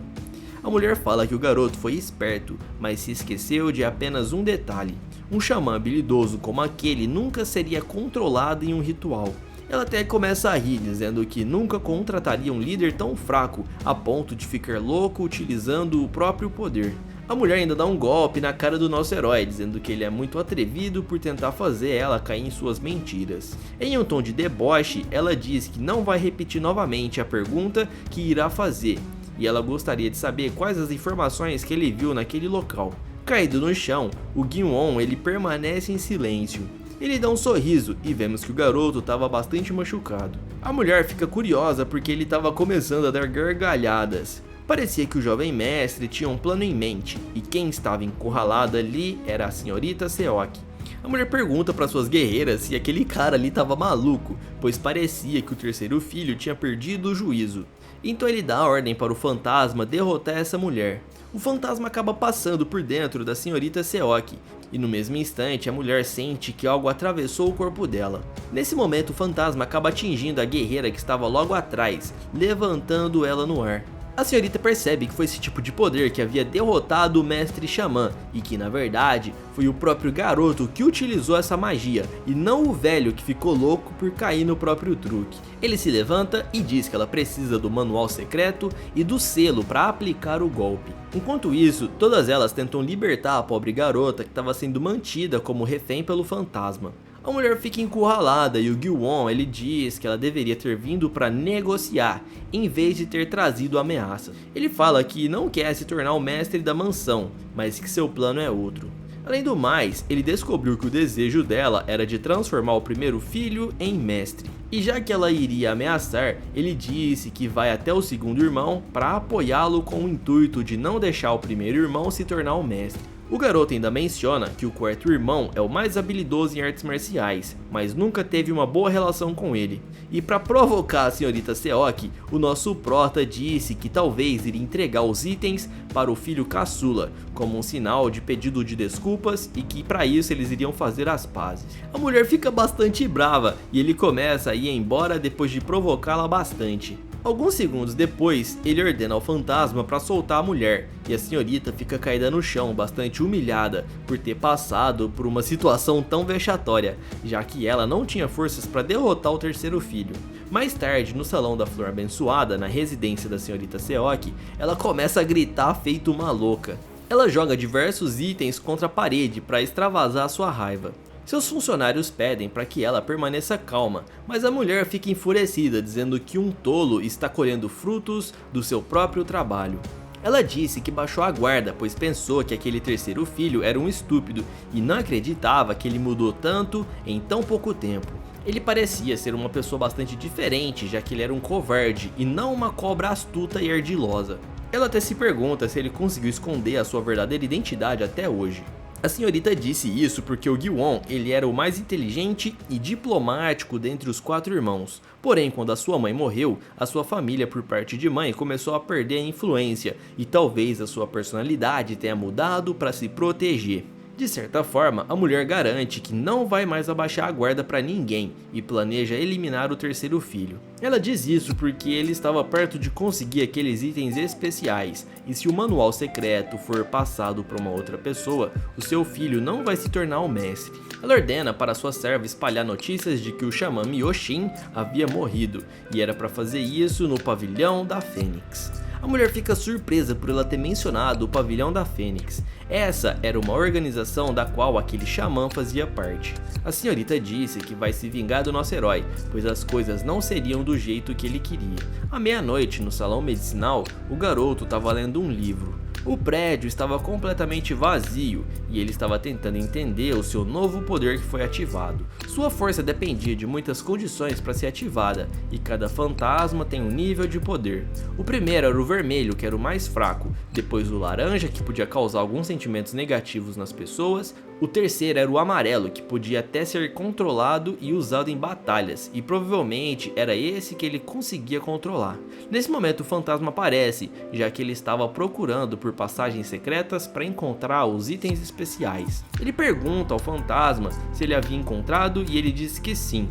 Speaker 1: A mulher fala que o garoto foi esperto, mas se esqueceu de apenas um detalhe. Um xamã habilidoso como aquele nunca seria controlado em um ritual. Ela até começa a rir, dizendo que nunca contrataria um líder tão fraco a ponto de ficar louco utilizando o próprio poder. A mulher ainda dá um golpe na cara do nosso herói, dizendo que ele é muito atrevido por tentar fazer ela cair em suas mentiras. Em um tom de deboche, ela diz que não vai repetir novamente a pergunta que irá fazer, e ela gostaria de saber quais as informações que ele viu naquele local. Caído no chão, o Gyu-won ele permanece em silêncio. Ele dá um sorriso e vemos que o garoto estava bastante machucado. A mulher fica curiosa porque ele estava começando a dar gargalhadas. Parecia que o jovem mestre tinha um plano em mente, e quem estava encurralado ali era a senhorita Seok. A mulher pergunta para suas guerreiras se aquele cara ali estava maluco, pois parecia que o terceiro filho tinha perdido o juízo. Então ele dá a ordem para o fantasma derrotar essa mulher. O fantasma acaba passando por dentro da senhorita Seok, e no mesmo instante a mulher sente que algo atravessou o corpo dela. Nesse momento o fantasma acaba atingindo a guerreira que estava logo atrás, levantando ela no ar. A senhorita percebe que foi esse tipo de poder que havia derrotado o mestre xamã, e que na verdade foi o próprio garoto que utilizou essa magia, e não o velho que ficou louco por cair no próprio truque. Ele se levanta e diz que ela precisa do manual secreto e do selo para aplicar o golpe. Enquanto isso, todas elas tentam libertar a pobre garota que estava sendo mantida como refém pelo fantasma. A mulher fica encurralada e o Gil-won ele diz que ela deveria ter vindo para negociar, em vez de ter trazido ameaças. Ele fala que não quer se tornar o mestre da mansão, mas que seu plano é outro. Além do mais, ele descobriu que o desejo dela era de transformar o primeiro filho em mestre. E já que ela iria ameaçar, ele disse que vai até o segundo irmão para apoiá-lo com o intuito de não deixar o primeiro irmão se tornar o mestre. O garoto ainda menciona que o quarto irmão é o mais habilidoso em artes marciais, mas nunca teve uma boa relação com ele. E para provocar a senhorita Seok, o nosso prota disse que talvez iria entregar os itens para o filho caçula, como um sinal de pedido de desculpas e que para isso eles iriam fazer as pazes. A mulher fica bastante brava e ele começa a ir embora depois de provocá-la bastante. Alguns segundos depois, ele ordena ao fantasma para soltar a mulher, e a senhorita fica caída no chão, bastante humilhada por ter passado por uma situação tão vexatória, já que ela não tinha forças para derrotar o terceiro filho. Mais tarde, no salão da Flor Abençoada, na residência da senhorita Seok, ela começa a gritar feito uma louca. Ela joga diversos itens contra a parede para extravasar sua raiva. Seus funcionários pedem para que ela permaneça calma, mas a mulher fica enfurecida, dizendo que um tolo está colhendo frutos do seu próprio trabalho. Ela disse que baixou a guarda, pois pensou que aquele terceiro filho era um estúpido e não acreditava que ele mudou tanto em tão pouco tempo. Ele parecia ser uma pessoa bastante diferente, já que ele era um covarde e não uma cobra astuta e ardilosa. Ela até se pergunta se ele conseguiu esconder a sua verdadeira identidade até hoje. A senhorita disse isso porque o Gil-won ele era o mais inteligente e diplomático dentre os 4 irmãos. Porém, quando a sua mãe morreu, a sua família por parte de mãe começou a perder a influência e talvez a sua personalidade tenha mudado para se proteger. De certa forma, a mulher garante que não vai mais abaixar a guarda para ninguém e planeja eliminar o terceiro filho. Ela diz isso porque ele estava perto de conseguir aqueles itens especiais, e se o manual secreto for passado para uma outra pessoa, o seu filho não vai se tornar o mestre. Ela ordena para sua serva espalhar notícias de que o xamã Myoshin havia morrido, e era para fazer isso no pavilhão da Fênix. A mulher fica surpresa por ela ter mencionado o pavilhão da Fênix. Essa era uma organização da qual aquele xamã fazia parte. A senhorita disse que vai se vingar do nosso herói, pois as coisas não seriam do jeito que ele queria. À meia-noite, no salão medicinal, o garoto estava lendo um livro. O prédio estava completamente vazio e ele estava tentando entender o seu novo poder que foi ativado. Sua força dependia de muitas condições para ser ativada e cada fantasma tem um nível de poder. O primeiro era o vermelho, que era o mais fraco, depois o laranja, que podia causar alguns sentimentos negativos nas pessoas. O terceiro era o amarelo, que podia até ser controlado e usado em batalhas, e provavelmente era esse que ele conseguia controlar. Nesse momento o fantasma aparece, já que ele estava procurando por passagens secretas para encontrar os itens especiais. Ele pergunta ao fantasma se ele havia encontrado e ele diz que sim.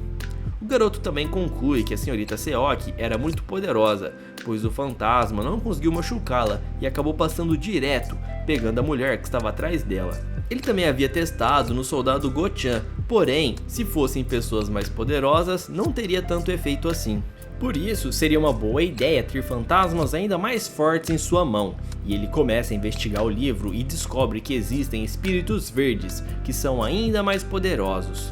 Speaker 1: O garoto também conclui que a senhorita Seok era muito poderosa, pois o fantasma não conseguiu machucá-la e acabou passando direto, pegando a mulher que estava atrás dela. Ele também havia testado no soldado Go-chan, porém, se fossem pessoas mais poderosas, não teria tanto efeito assim. Por isso, seria uma boa ideia ter fantasmas ainda mais fortes em sua mão, e ele começa a investigar o livro e descobre que existem espíritos verdes, que são ainda mais poderosos.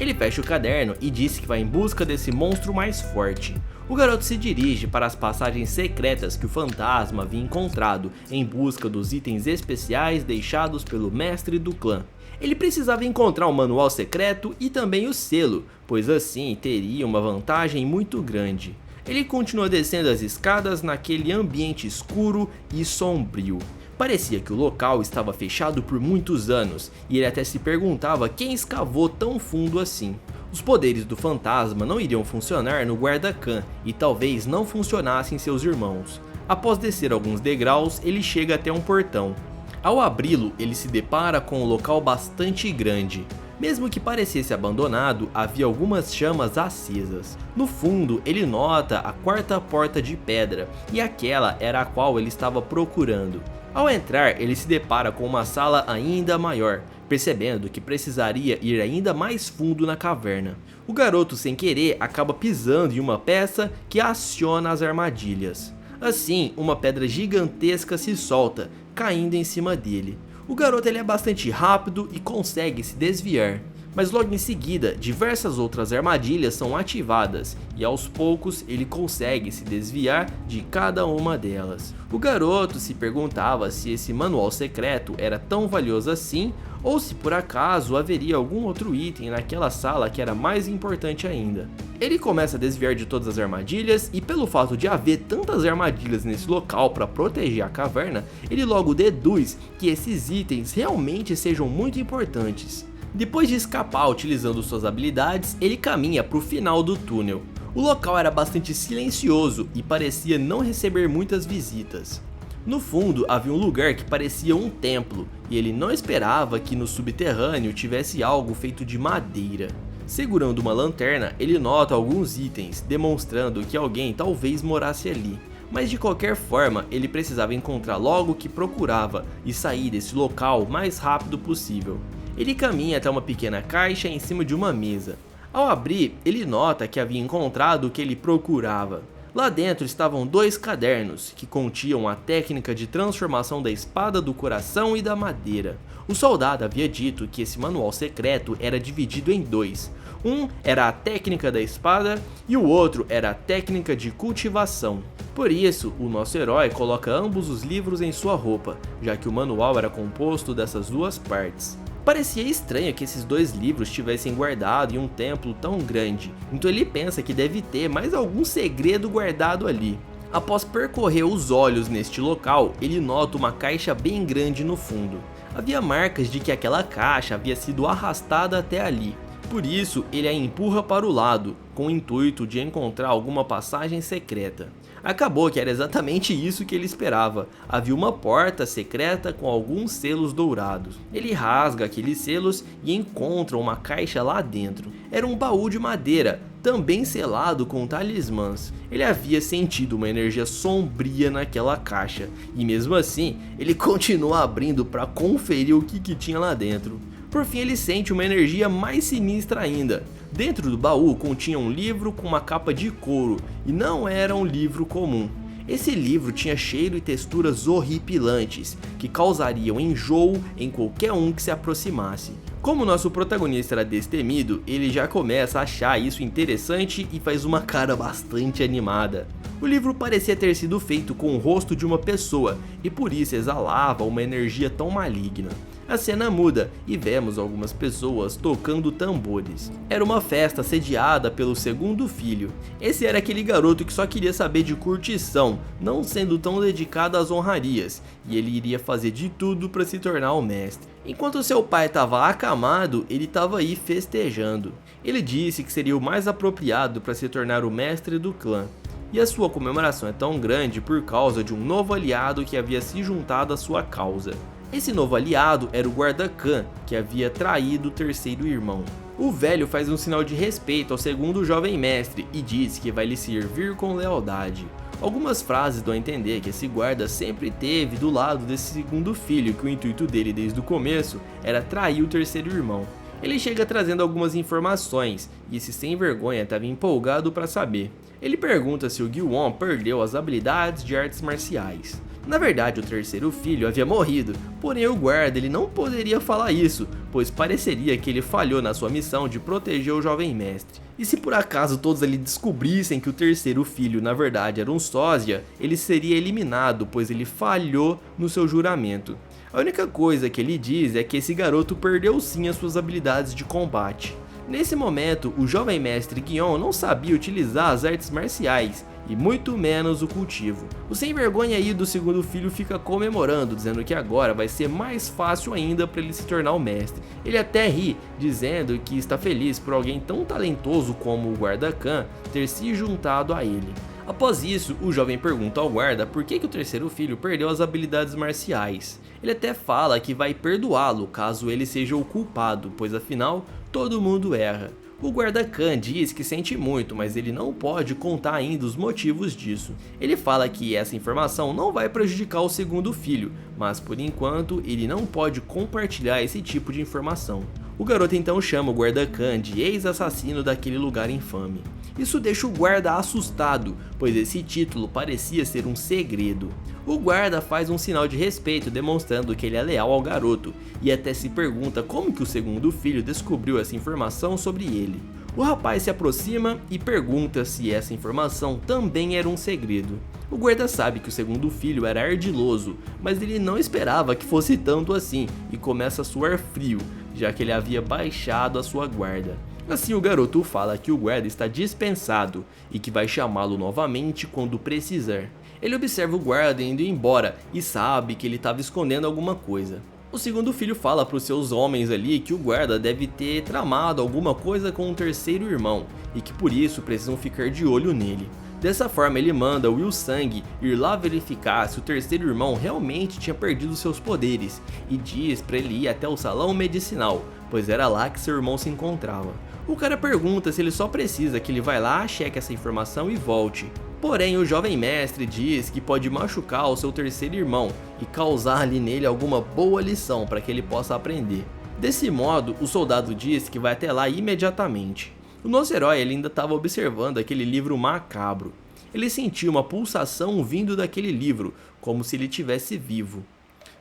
Speaker 1: Ele fecha o caderno e diz que vai em busca desse monstro mais forte. O garoto se dirige para as passagens secretas que o fantasma havia encontrado em busca dos itens especiais deixados pelo mestre do clã. Ele precisava encontrar um manual secreto e também o selo, pois assim teria uma vantagem muito grande. Ele continua descendo as escadas naquele ambiente escuro e sombrio. Parecia que o local estava fechado por muitos anos, e ele até se perguntava quem escavou tão fundo assim. Os poderes do fantasma não iriam funcionar no guarda-khan, e talvez não funcionassem seus irmãos. Após descer alguns degraus, ele chega até um portão. Ao abri-lo, ele se depara com um local bastante grande. Mesmo que parecesse abandonado, havia algumas chamas acesas. No fundo, ele nota a quarta porta de pedra, e aquela era a qual ele estava procurando. Ao entrar, ele se depara com uma sala ainda maior, percebendo que precisaria ir ainda mais fundo na caverna. O garoto, sem querer, acaba pisando em uma peça que aciona as armadilhas. Assim, uma pedra gigantesca se solta, caindo em cima dele. O garoto ele é bastante rápido e consegue se desviar. Mas logo em seguida, diversas outras armadilhas são ativadas e aos poucos ele consegue se desviar de cada uma delas. O garoto se perguntava se esse manual secreto era tão valioso assim ou se por acaso haveria algum outro item naquela sala que era mais importante ainda. Ele começa a desviar de todas as armadilhas e pelo fato de haver tantas armadilhas nesse local para proteger a caverna, ele logo deduz que esses itens realmente sejam muito importantes. Depois de escapar utilizando suas habilidades, ele caminha para o final do túnel. O local era bastante silencioso e parecia não receber muitas visitas. No fundo havia um lugar que parecia um templo, e ele não esperava que no subterrâneo tivesse algo feito de madeira. Segurando uma lanterna, ele nota alguns itens, demonstrando que alguém talvez morasse ali. Mas de qualquer forma, ele precisava encontrar logo o que procurava e sair desse local o mais rápido possível. Ele caminha até uma pequena caixa em cima de uma mesa. Ao abrir, ele nota que havia encontrado o que ele procurava. Lá dentro estavam 2 cadernos, que continham a técnica de transformação da espada do coração e da madeira. O soldado havia dito que esse manual secreto era dividido em 2. Um era a técnica da espada e o outro era a técnica de cultivação. Por isso, o nosso herói coloca ambos os livros em sua roupa, já que o manual era composto dessas 2 partes. Parecia estranho que esses 2 livros tivessem guardado em um templo tão grande, então ele pensa que deve ter mais algum segredo guardado ali. Após percorrer os olhos neste local, ele nota uma caixa bem grande no fundo. Havia marcas de que aquela caixa havia sido arrastada até ali. Por isso, ele a empurra para o lado, com o intuito de encontrar alguma passagem secreta. Acabou que era exatamente isso que ele esperava. Havia uma porta secreta com alguns selos dourados. Ele rasga aqueles selos e encontra uma caixa lá dentro. Era um baú de madeira, também selado com talismãs. Ele havia sentido uma energia sombria naquela caixa, e mesmo assim, ele continua abrindo para conferir o que tinha lá dentro. Por fim, ele sente uma energia mais sinistra ainda. Dentro do baú continha um livro com uma capa de couro, e não era um livro comum. Esse livro tinha cheiro e texturas horripilantes, que causariam enjoo em qualquer um que se aproximasse. Como nosso protagonista era destemido, ele já começa a achar isso interessante e faz uma cara bastante animada. O livro parecia ter sido feito com o rosto de uma pessoa, e por isso exalava uma energia tão maligna. A cena muda e vemos algumas pessoas tocando tambores. Era uma festa sediada pelo segundo filho. Esse era aquele garoto que só queria saber de curtição, não sendo tão dedicado às honrarias, e ele iria fazer de tudo para se tornar o mestre. Enquanto seu pai estava acamado, ele estava aí festejando. Ele disse que seria o mais apropriado para se tornar o mestre do clã. E a sua comemoração é tão grande por causa de um novo aliado que havia se juntado à sua causa. Esse novo aliado era o guarda Khan, que havia traído o terceiro irmão. O velho faz um sinal de respeito ao segundo jovem mestre e diz que vai lhe servir com lealdade. Algumas frases dão a entender que esse guarda sempre esteve do lado desse segundo filho, que o intuito dele desde o começo era trair o terceiro irmão. Ele chega trazendo algumas informações, e esse sem vergonha estava empolgado para saber. Ele pergunta se o Gui-won perdeu as habilidades de artes marciais. Na verdade, o terceiro filho havia morrido, porém o guarda ele não poderia falar isso, pois pareceria que ele falhou na sua missão de proteger o jovem mestre. E se por acaso todos ali descobrissem que o terceiro filho na verdade era um sósia, ele seria eliminado, pois ele falhou no seu juramento. A única coisa que ele diz é que esse garoto perdeu sim as suas habilidades de combate. Nesse momento, o jovem mestre Gion não sabia utilizar as artes marciais, e muito menos o cultivo. O sem vergonha aí do segundo filho fica comemorando, dizendo que agora vai ser mais fácil ainda para ele se tornar o mestre. Ele até ri, dizendo que está feliz por alguém tão talentoso como o guarda Khan ter se juntado a ele. Após isso, o jovem pergunta ao guarda por que o terceiro filho perdeu as habilidades marciais. Ele até fala que vai perdoá-lo caso ele seja o culpado, pois afinal, todo mundo erra. O guarda Khan diz que sente muito, mas ele não pode contar ainda os motivos disso. Ele fala que essa informação não vai prejudicar o segundo filho, mas por enquanto ele não pode compartilhar esse tipo de informação. O garoto então chama o guarda Khan de ex-assassino daquele lugar infame. Isso deixa o guarda assustado, pois esse título parecia ser um segredo. O guarda faz um sinal de respeito demonstrando que ele é leal ao garoto, e até se pergunta como que o segundo filho descobriu essa informação sobre ele. O rapaz se aproxima e pergunta se essa informação também era um segredo. O guarda sabe que o segundo filho era ardiloso, mas ele não esperava que fosse tanto assim e começa a suar frio, já que ele havia baixado a sua guarda. Assim o garoto fala que o guarda está dispensado e que vai chamá-lo novamente quando precisar. Ele observa o guarda indo embora e sabe que ele estava escondendo alguma coisa. O segundo filho fala para os seus homens ali que o guarda deve ter tramado alguma coisa com o terceiro irmão e que por isso precisam ficar de olho nele. Dessa forma ele manda Will Sang ir lá verificar se o terceiro irmão realmente tinha perdido seus poderes e diz para ele ir até o salão medicinal, pois era lá que seu irmão se encontrava. O cara pergunta se ele só precisa que ele vá lá, cheque essa informação e volte. Porém, o jovem mestre diz que pode machucar o seu terceiro irmão e causar ali nele alguma boa lição para que ele possa aprender. Desse modo, o soldado diz que vai até lá imediatamente. O nosso herói ele ainda estava observando aquele livro macabro. Ele sentiu uma pulsação vindo daquele livro, como se ele estivesse vivo.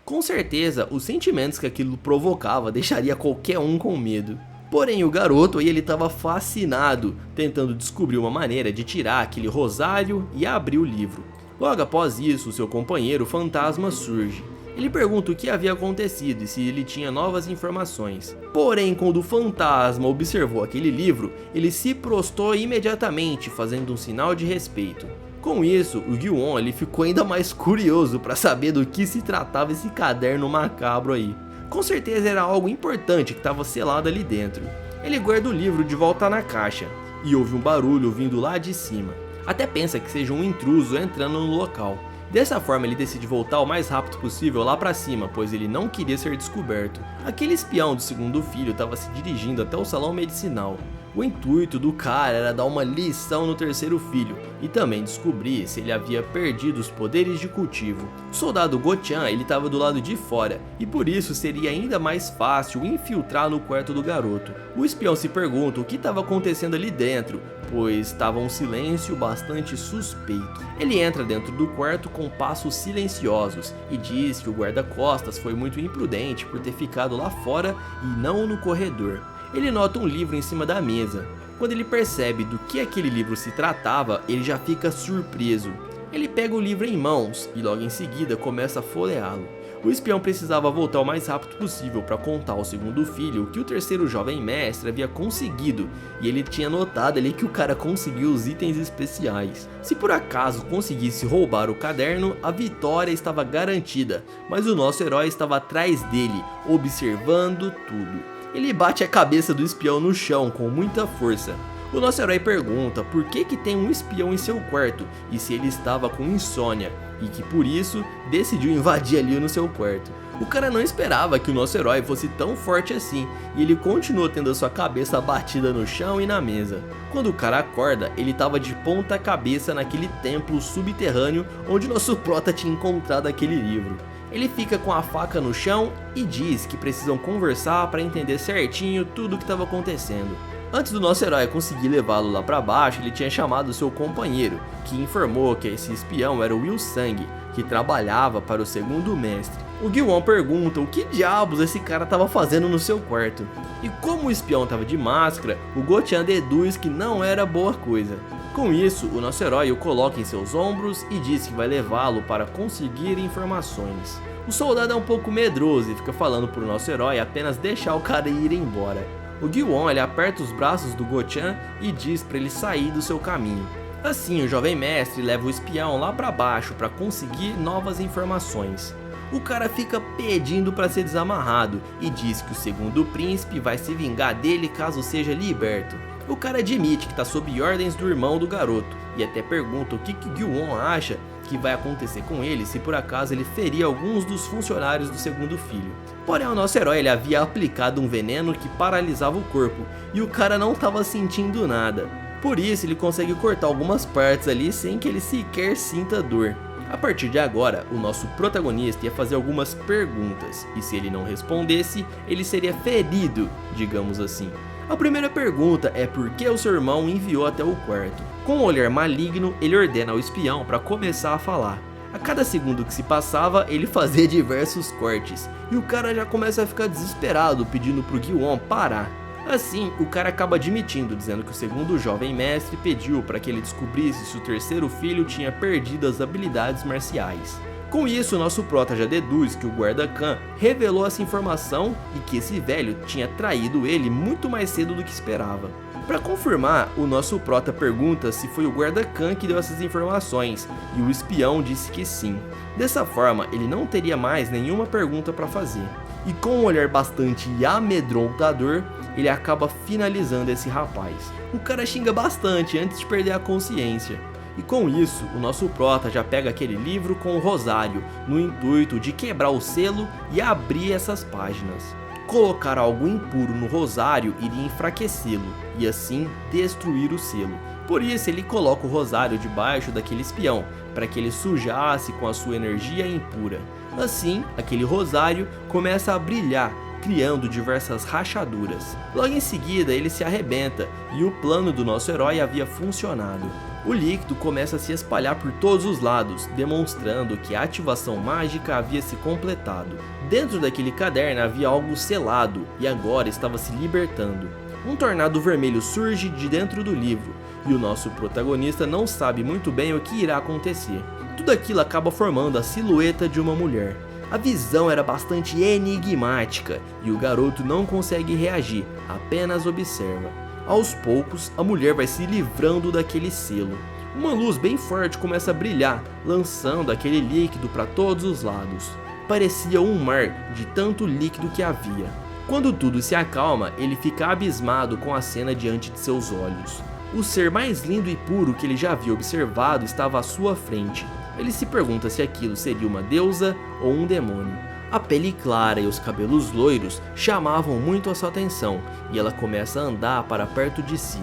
Speaker 1: Com certeza, os sentimentos que aquilo provocava deixaria qualquer um com medo. Porém, o garoto ele estava fascinado, tentando descobrir uma maneira de tirar aquele rosário e abrir o livro. Logo após isso, seu companheiro fantasma surge. Ele pergunta o que havia acontecido e se ele tinha novas informações. Porém, quando o fantasma observou aquele livro, ele se prostrou imediatamente, fazendo um sinal de respeito. Com isso, o Gyu-on ele ficou ainda mais curioso para saber do que se tratava esse caderno macabro aí. Com certeza era algo importante que estava selado ali dentro. Ele guarda o livro de volta na caixa e ouve um barulho vindo lá de cima. Até pensa que seja um intruso entrando no local. Dessa forma ele decide voltar o mais rápido possível lá pra cima, pois ele não queria ser descoberto. Aquele espião do segundo filho estava se dirigindo até o salão medicinal. O intuito do cara era dar uma lição no terceiro filho e também descobrir se ele havia perdido os poderes de cultivo. O soldado Go-chan ele estava do lado de fora e por isso seria ainda mais fácil infiltrar no quarto do garoto. O espião se pergunta o que estava acontecendo ali dentro, pois estava um silêncio bastante suspeito. Ele entra dentro do quarto com passos silenciosos e diz que o guarda-costas foi muito imprudente por ter ficado lá fora e não no corredor. Ele nota um livro em cima da mesa. Quando ele percebe do que aquele livro se tratava, ele já fica surpreso. Ele pega o livro em mãos e logo em seguida começa a folheá-lo. O espião precisava voltar o mais rápido possível para contar ao segundo filho que o terceiro jovem mestre havia conseguido, e ele tinha notado ali que o cara conseguiu os itens especiais. Se por acaso conseguisse roubar o caderno, a vitória estava garantida, mas o nosso herói estava atrás dele, observando tudo. Ele bate a cabeça do espião no chão com muita força. O nosso herói pergunta por que tem um espião em seu quarto e se ele estava com insônia e que por isso decidiu invadir ali no seu quarto. O cara não esperava que o nosso herói fosse tão forte assim e ele continua tendo a sua cabeça batida no chão e na mesa. Quando o cara acorda, ele estava de ponta cabeça naquele templo subterrâneo onde nosso prota tinha encontrado aquele livro. Ele fica com a faca no chão e diz que precisam conversar para entender certinho tudo o que estava acontecendo. Antes do nosso herói conseguir levá-lo lá para baixo, ele tinha chamado seu companheiro, que informou que esse espião era o Will Sang, que trabalhava para o segundo mestre. O Gyu-on pergunta o que diabos esse cara estava fazendo no seu quarto. E como o espião estava de máscara, o Go-chan deduz que não era boa coisa. Com isso, o nosso herói o coloca em seus ombros e diz que vai levá-lo para conseguir informações. O soldado é um pouco medroso e fica falando para o nosso herói apenas deixar o cara ir embora. O Gyu-on ele aperta os braços do Go-chan e diz para ele sair do seu caminho. Assim, o jovem mestre leva o espião lá para baixo para conseguir novas informações. O cara fica pedindo para ser desamarrado e diz que o segundo príncipe vai se vingar dele caso seja liberto. O cara admite que está sob ordens do irmão do garoto e até pergunta o que Gyu-on acha que vai acontecer com ele se por acaso ele ferir alguns dos funcionários do segundo filho. Porém, o nosso herói ele havia aplicado um veneno que paralisava o corpo e o cara não estava sentindo nada. Por isso ele consegue cortar algumas partes ali sem que ele sequer sinta dor. A partir de agora, o nosso protagonista ia fazer algumas perguntas, e se ele não respondesse, ele seria ferido, digamos assim. A primeira pergunta é por que o seu irmão o enviou até o quarto. Com um olhar maligno, ele ordena ao espião para começar a falar. A cada segundo que se passava, ele fazia diversos cortes, e o cara já começa a ficar desesperado, pedindo pro Gui-won parar. Assim, o cara acaba admitindo, dizendo que o segundo jovem mestre pediu para que ele descobrisse se o terceiro filho tinha perdido as habilidades marciais. Com isso, nosso prota já deduz que o guarda Khan revelou essa informação e que esse velho tinha traído ele muito mais cedo do que esperava. Para confirmar, o nosso prota pergunta se foi o guarda Khan que deu essas informações, e o espião disse que sim. Dessa forma, ele não teria mais nenhuma pergunta para fazer. E com um olhar bastante amedrontador, ele acaba finalizando esse rapaz. O cara xinga bastante antes de perder a consciência. E com isso, o nosso prota já pega aquele livro com o rosário, no intuito de quebrar o selo e abrir essas páginas. Colocar algo impuro no rosário iria enfraquecê-lo, e assim destruir o selo. Por isso ele coloca o rosário debaixo daquele espião, para que ele sujasse com a sua energia impura. Assim, aquele rosário começa a brilhar, criando diversas rachaduras. Logo em seguida ele se arrebenta, e o plano do nosso herói havia funcionado. O líquido começa a se espalhar por todos os lados, demonstrando que a ativação mágica havia se completado. Dentro daquele caderno havia algo selado, e agora estava se libertando. Um tornado vermelho surge de dentro do livro, e o nosso protagonista não sabe muito bem o que irá acontecer. Tudo aquilo acaba formando a silhueta de uma mulher. A visão era bastante enigmática, e o garoto não consegue reagir, apenas observa. Aos poucos, a mulher vai se livrando daquele selo. Uma luz bem forte começa a brilhar, lançando aquele líquido para todos os lados. Parecia um mar de tanto líquido que havia. Quando tudo se acalma, ele fica abismado com a cena diante de seus olhos. O ser mais lindo e puro que ele já havia observado estava à sua frente. Ele se pergunta se aquilo seria uma deusa ou um demônio. A pele clara e os cabelos loiros chamavam muito a sua atenção, e ela começa a andar para perto de si.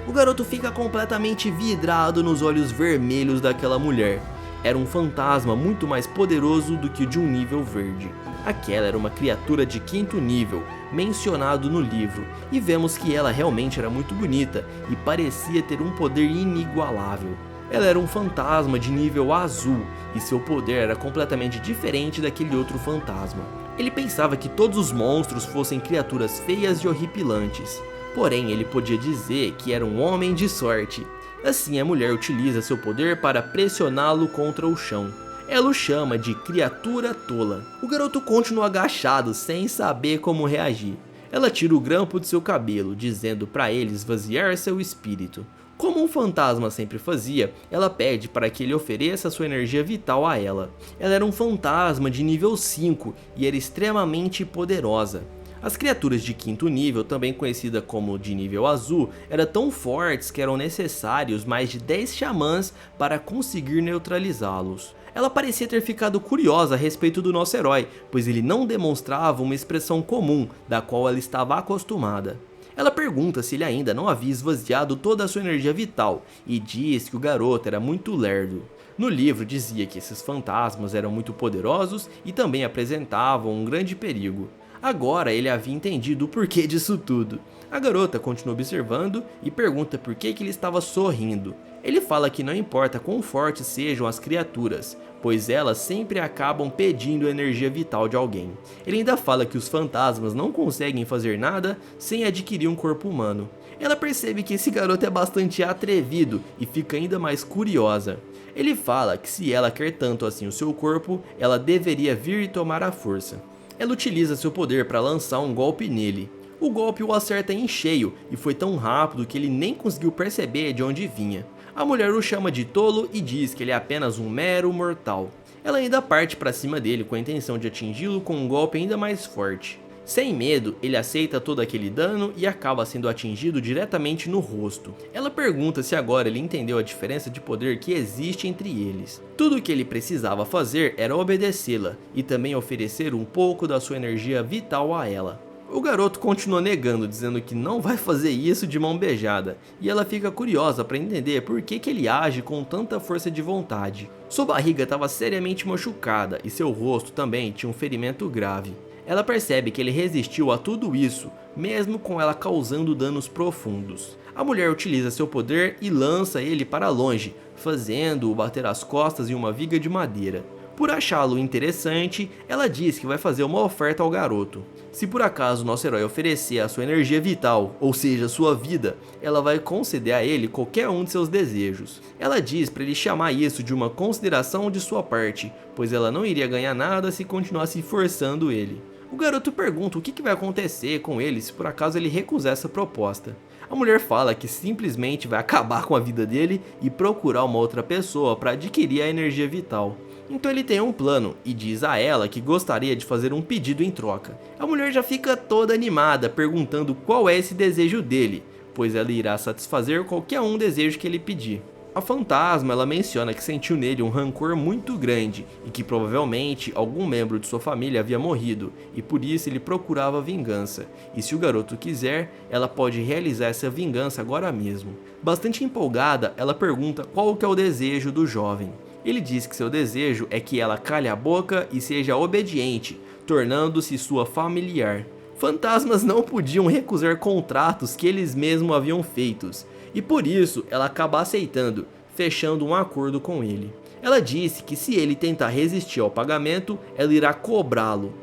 Speaker 1: O garoto fica completamente vidrado nos olhos vermelhos daquela mulher. Era um fantasma muito mais poderoso do que o de um nível verde. Aquela era uma criatura de 5º nível, mencionado no livro, e vemos que ela realmente era muito bonita e parecia ter um poder inigualável. Ela era um fantasma de nível azul, e seu poder era completamente diferente daquele outro fantasma. Ele pensava que todos os monstros fossem criaturas feias e horripilantes, porém ele podia dizer que era um homem de sorte. Assim a mulher utiliza seu poder para pressioná-lo contra o chão. Ela o chama de criatura tola. O garoto continua agachado sem saber como reagir. Ela tira o grampo de seu cabelo, dizendo para ele esvaziar seu espírito. Como um fantasma sempre fazia, ela pede para que ele ofereça sua energia vital a ela. Ela era um fantasma de nível 5 e era extremamente poderosa. As criaturas de 5º nível, também conhecida como de nível azul, eram tão fortes que eram necessários mais de 10 xamãs para conseguir neutralizá-los. Ela parecia ter ficado curiosa a respeito do nosso herói, pois ele não demonstrava uma expressão comum da qual ela estava acostumada. Ela pergunta se ele ainda não havia esvaziado toda a sua energia vital e diz que o garoto era muito lerdo. No livro dizia que esses fantasmas eram muito poderosos e também apresentavam um grande perigo. Agora ele havia entendido o porquê disso tudo. A garota continua observando e pergunta por que ele estava sorrindo. Ele fala que não importa quão fortes sejam as criaturas, pois elas sempre acabam pedindo a energia vital de alguém. Ele ainda fala que os fantasmas não conseguem fazer nada sem adquirir um corpo humano. Ela percebe que esse garoto é bastante atrevido e fica ainda mais curiosa. Ele fala que se ela quer tanto assim o seu corpo, ela deveria vir e tomar a força. Ela utiliza seu poder para lançar um golpe nele. O golpe o acerta em cheio e foi tão rápido que ele nem conseguiu perceber de onde vinha. A mulher o chama de tolo e diz que ele é apenas um mero mortal. Ela ainda parte para cima dele com a intenção de atingi-lo com um golpe ainda mais forte. Sem medo, ele aceita todo aquele dano e acaba sendo atingido diretamente no rosto. Ela pergunta se agora ele entendeu a diferença de poder que existe entre eles. Tudo o que ele precisava fazer era obedecê-la e também oferecer um pouco da sua energia vital a ela. O garoto continua negando, dizendo que não vai fazer isso de mão beijada, e ela fica curiosa para entender por que ele age com tanta força de vontade. Sua barriga estava seriamente machucada e seu rosto também tinha um ferimento grave. ela percebe que ele resistiu a tudo isso, mesmo com ela causando danos profundos. A mulher utiliza seu poder e lança ele para longe, fazendo-o bater as costas em uma viga de madeira. Por achá-lo interessante, ela diz que vai fazer uma oferta ao garoto. Se por acaso nosso herói oferecer a sua energia vital, ou seja, sua vida, ela vai conceder a ele qualquer um de seus desejos. Ela diz para ele chamar isso de uma consideração de sua parte, pois ela não iria ganhar nada se continuasse forçando ele. O garoto pergunta o que vai acontecer com ele se por acaso ele recusar essa proposta. A mulher fala que simplesmente vai acabar com a vida dele e procurar uma outra pessoa para adquirir a energia vital. Então ele tem um plano e diz a ela que gostaria de fazer um pedido em troca. A mulher já fica toda animada perguntando qual é esse desejo dele, pois ela irá satisfazer qualquer um desejo que ele pedir. A fantasma ela menciona que sentiu nele um rancor muito grande e que provavelmente algum membro de sua família havia morrido e por isso ele procurava vingança. E se o garoto quiser, ela pode realizar essa vingança agora mesmo. Bastante empolgada, ela pergunta qual que é o desejo do jovem. Ele diz que seu desejo é que ela calhe a boca e seja obediente, tornando-se sua familiar. Fantasmas não podiam recusar contratos que eles mesmos haviam feitos, e por isso ela acaba aceitando, fechando um acordo com ele. Ela disse que se ele tentar resistir ao pagamento, ela irá cobrá-lo.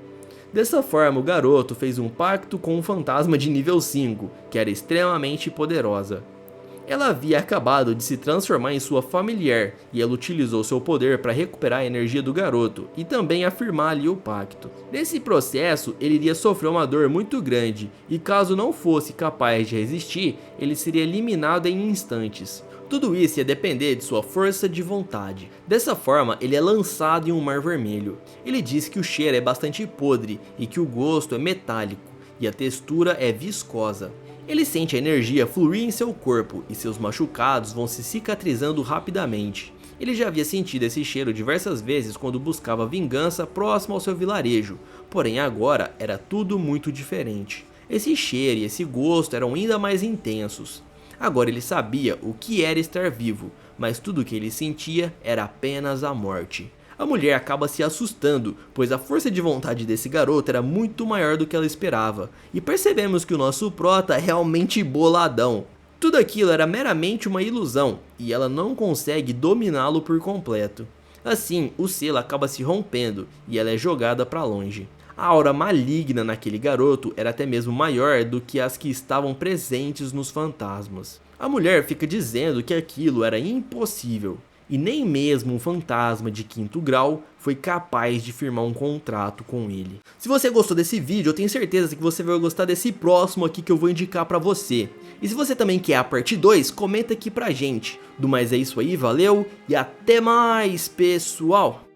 Speaker 1: Dessa forma, o garoto fez um pacto com um fantasma de nível 5, que era extremamente poderosa. Ela havia acabado de se transformar em sua familiar e ela utilizou seu poder para recuperar a energia do garoto e também afirmar ali o pacto. Nesse processo, ele iria sofrer uma dor muito grande e caso não fosse capaz de resistir, ele seria eliminado em instantes. Tudo isso ia depender de sua força de vontade. Dessa forma, ele é lançado em um mar vermelho. Ele diz que o cheiro é bastante podre e que o gosto é metálico e a textura é viscosa. Ele sente a energia fluir em seu corpo e seus machucados vão se cicatrizando rapidamente. Ele já havia sentido esse cheiro diversas vezes quando buscava vingança próximo ao seu vilarejo, porém agora era tudo muito diferente. Esse cheiro e esse gosto eram ainda mais intensos. Agora ele sabia o que era estar vivo, mas tudo o que ele sentia era apenas a morte. A mulher acaba se assustando, pois a força de vontade desse garoto era muito maior do que ela esperava, e percebemos que o nosso prota é realmente boladão. Tudo aquilo era meramente uma ilusão, e ela não consegue dominá-lo por completo. Assim, o selo acaba se rompendo, e ela é jogada para longe. A aura maligna naquele garoto era até mesmo maior do que as que estavam presentes nos fantasmas. A mulher fica dizendo que aquilo era impossível. E nem mesmo um fantasma de 5º grau foi capaz de firmar um contrato com ele. Se você gostou desse vídeo, eu tenho certeza que você vai gostar desse próximo aqui que eu vou indicar pra você. E se você também quer a parte 2, comenta aqui pra gente. Do mais é isso aí, valeu e até mais, pessoal!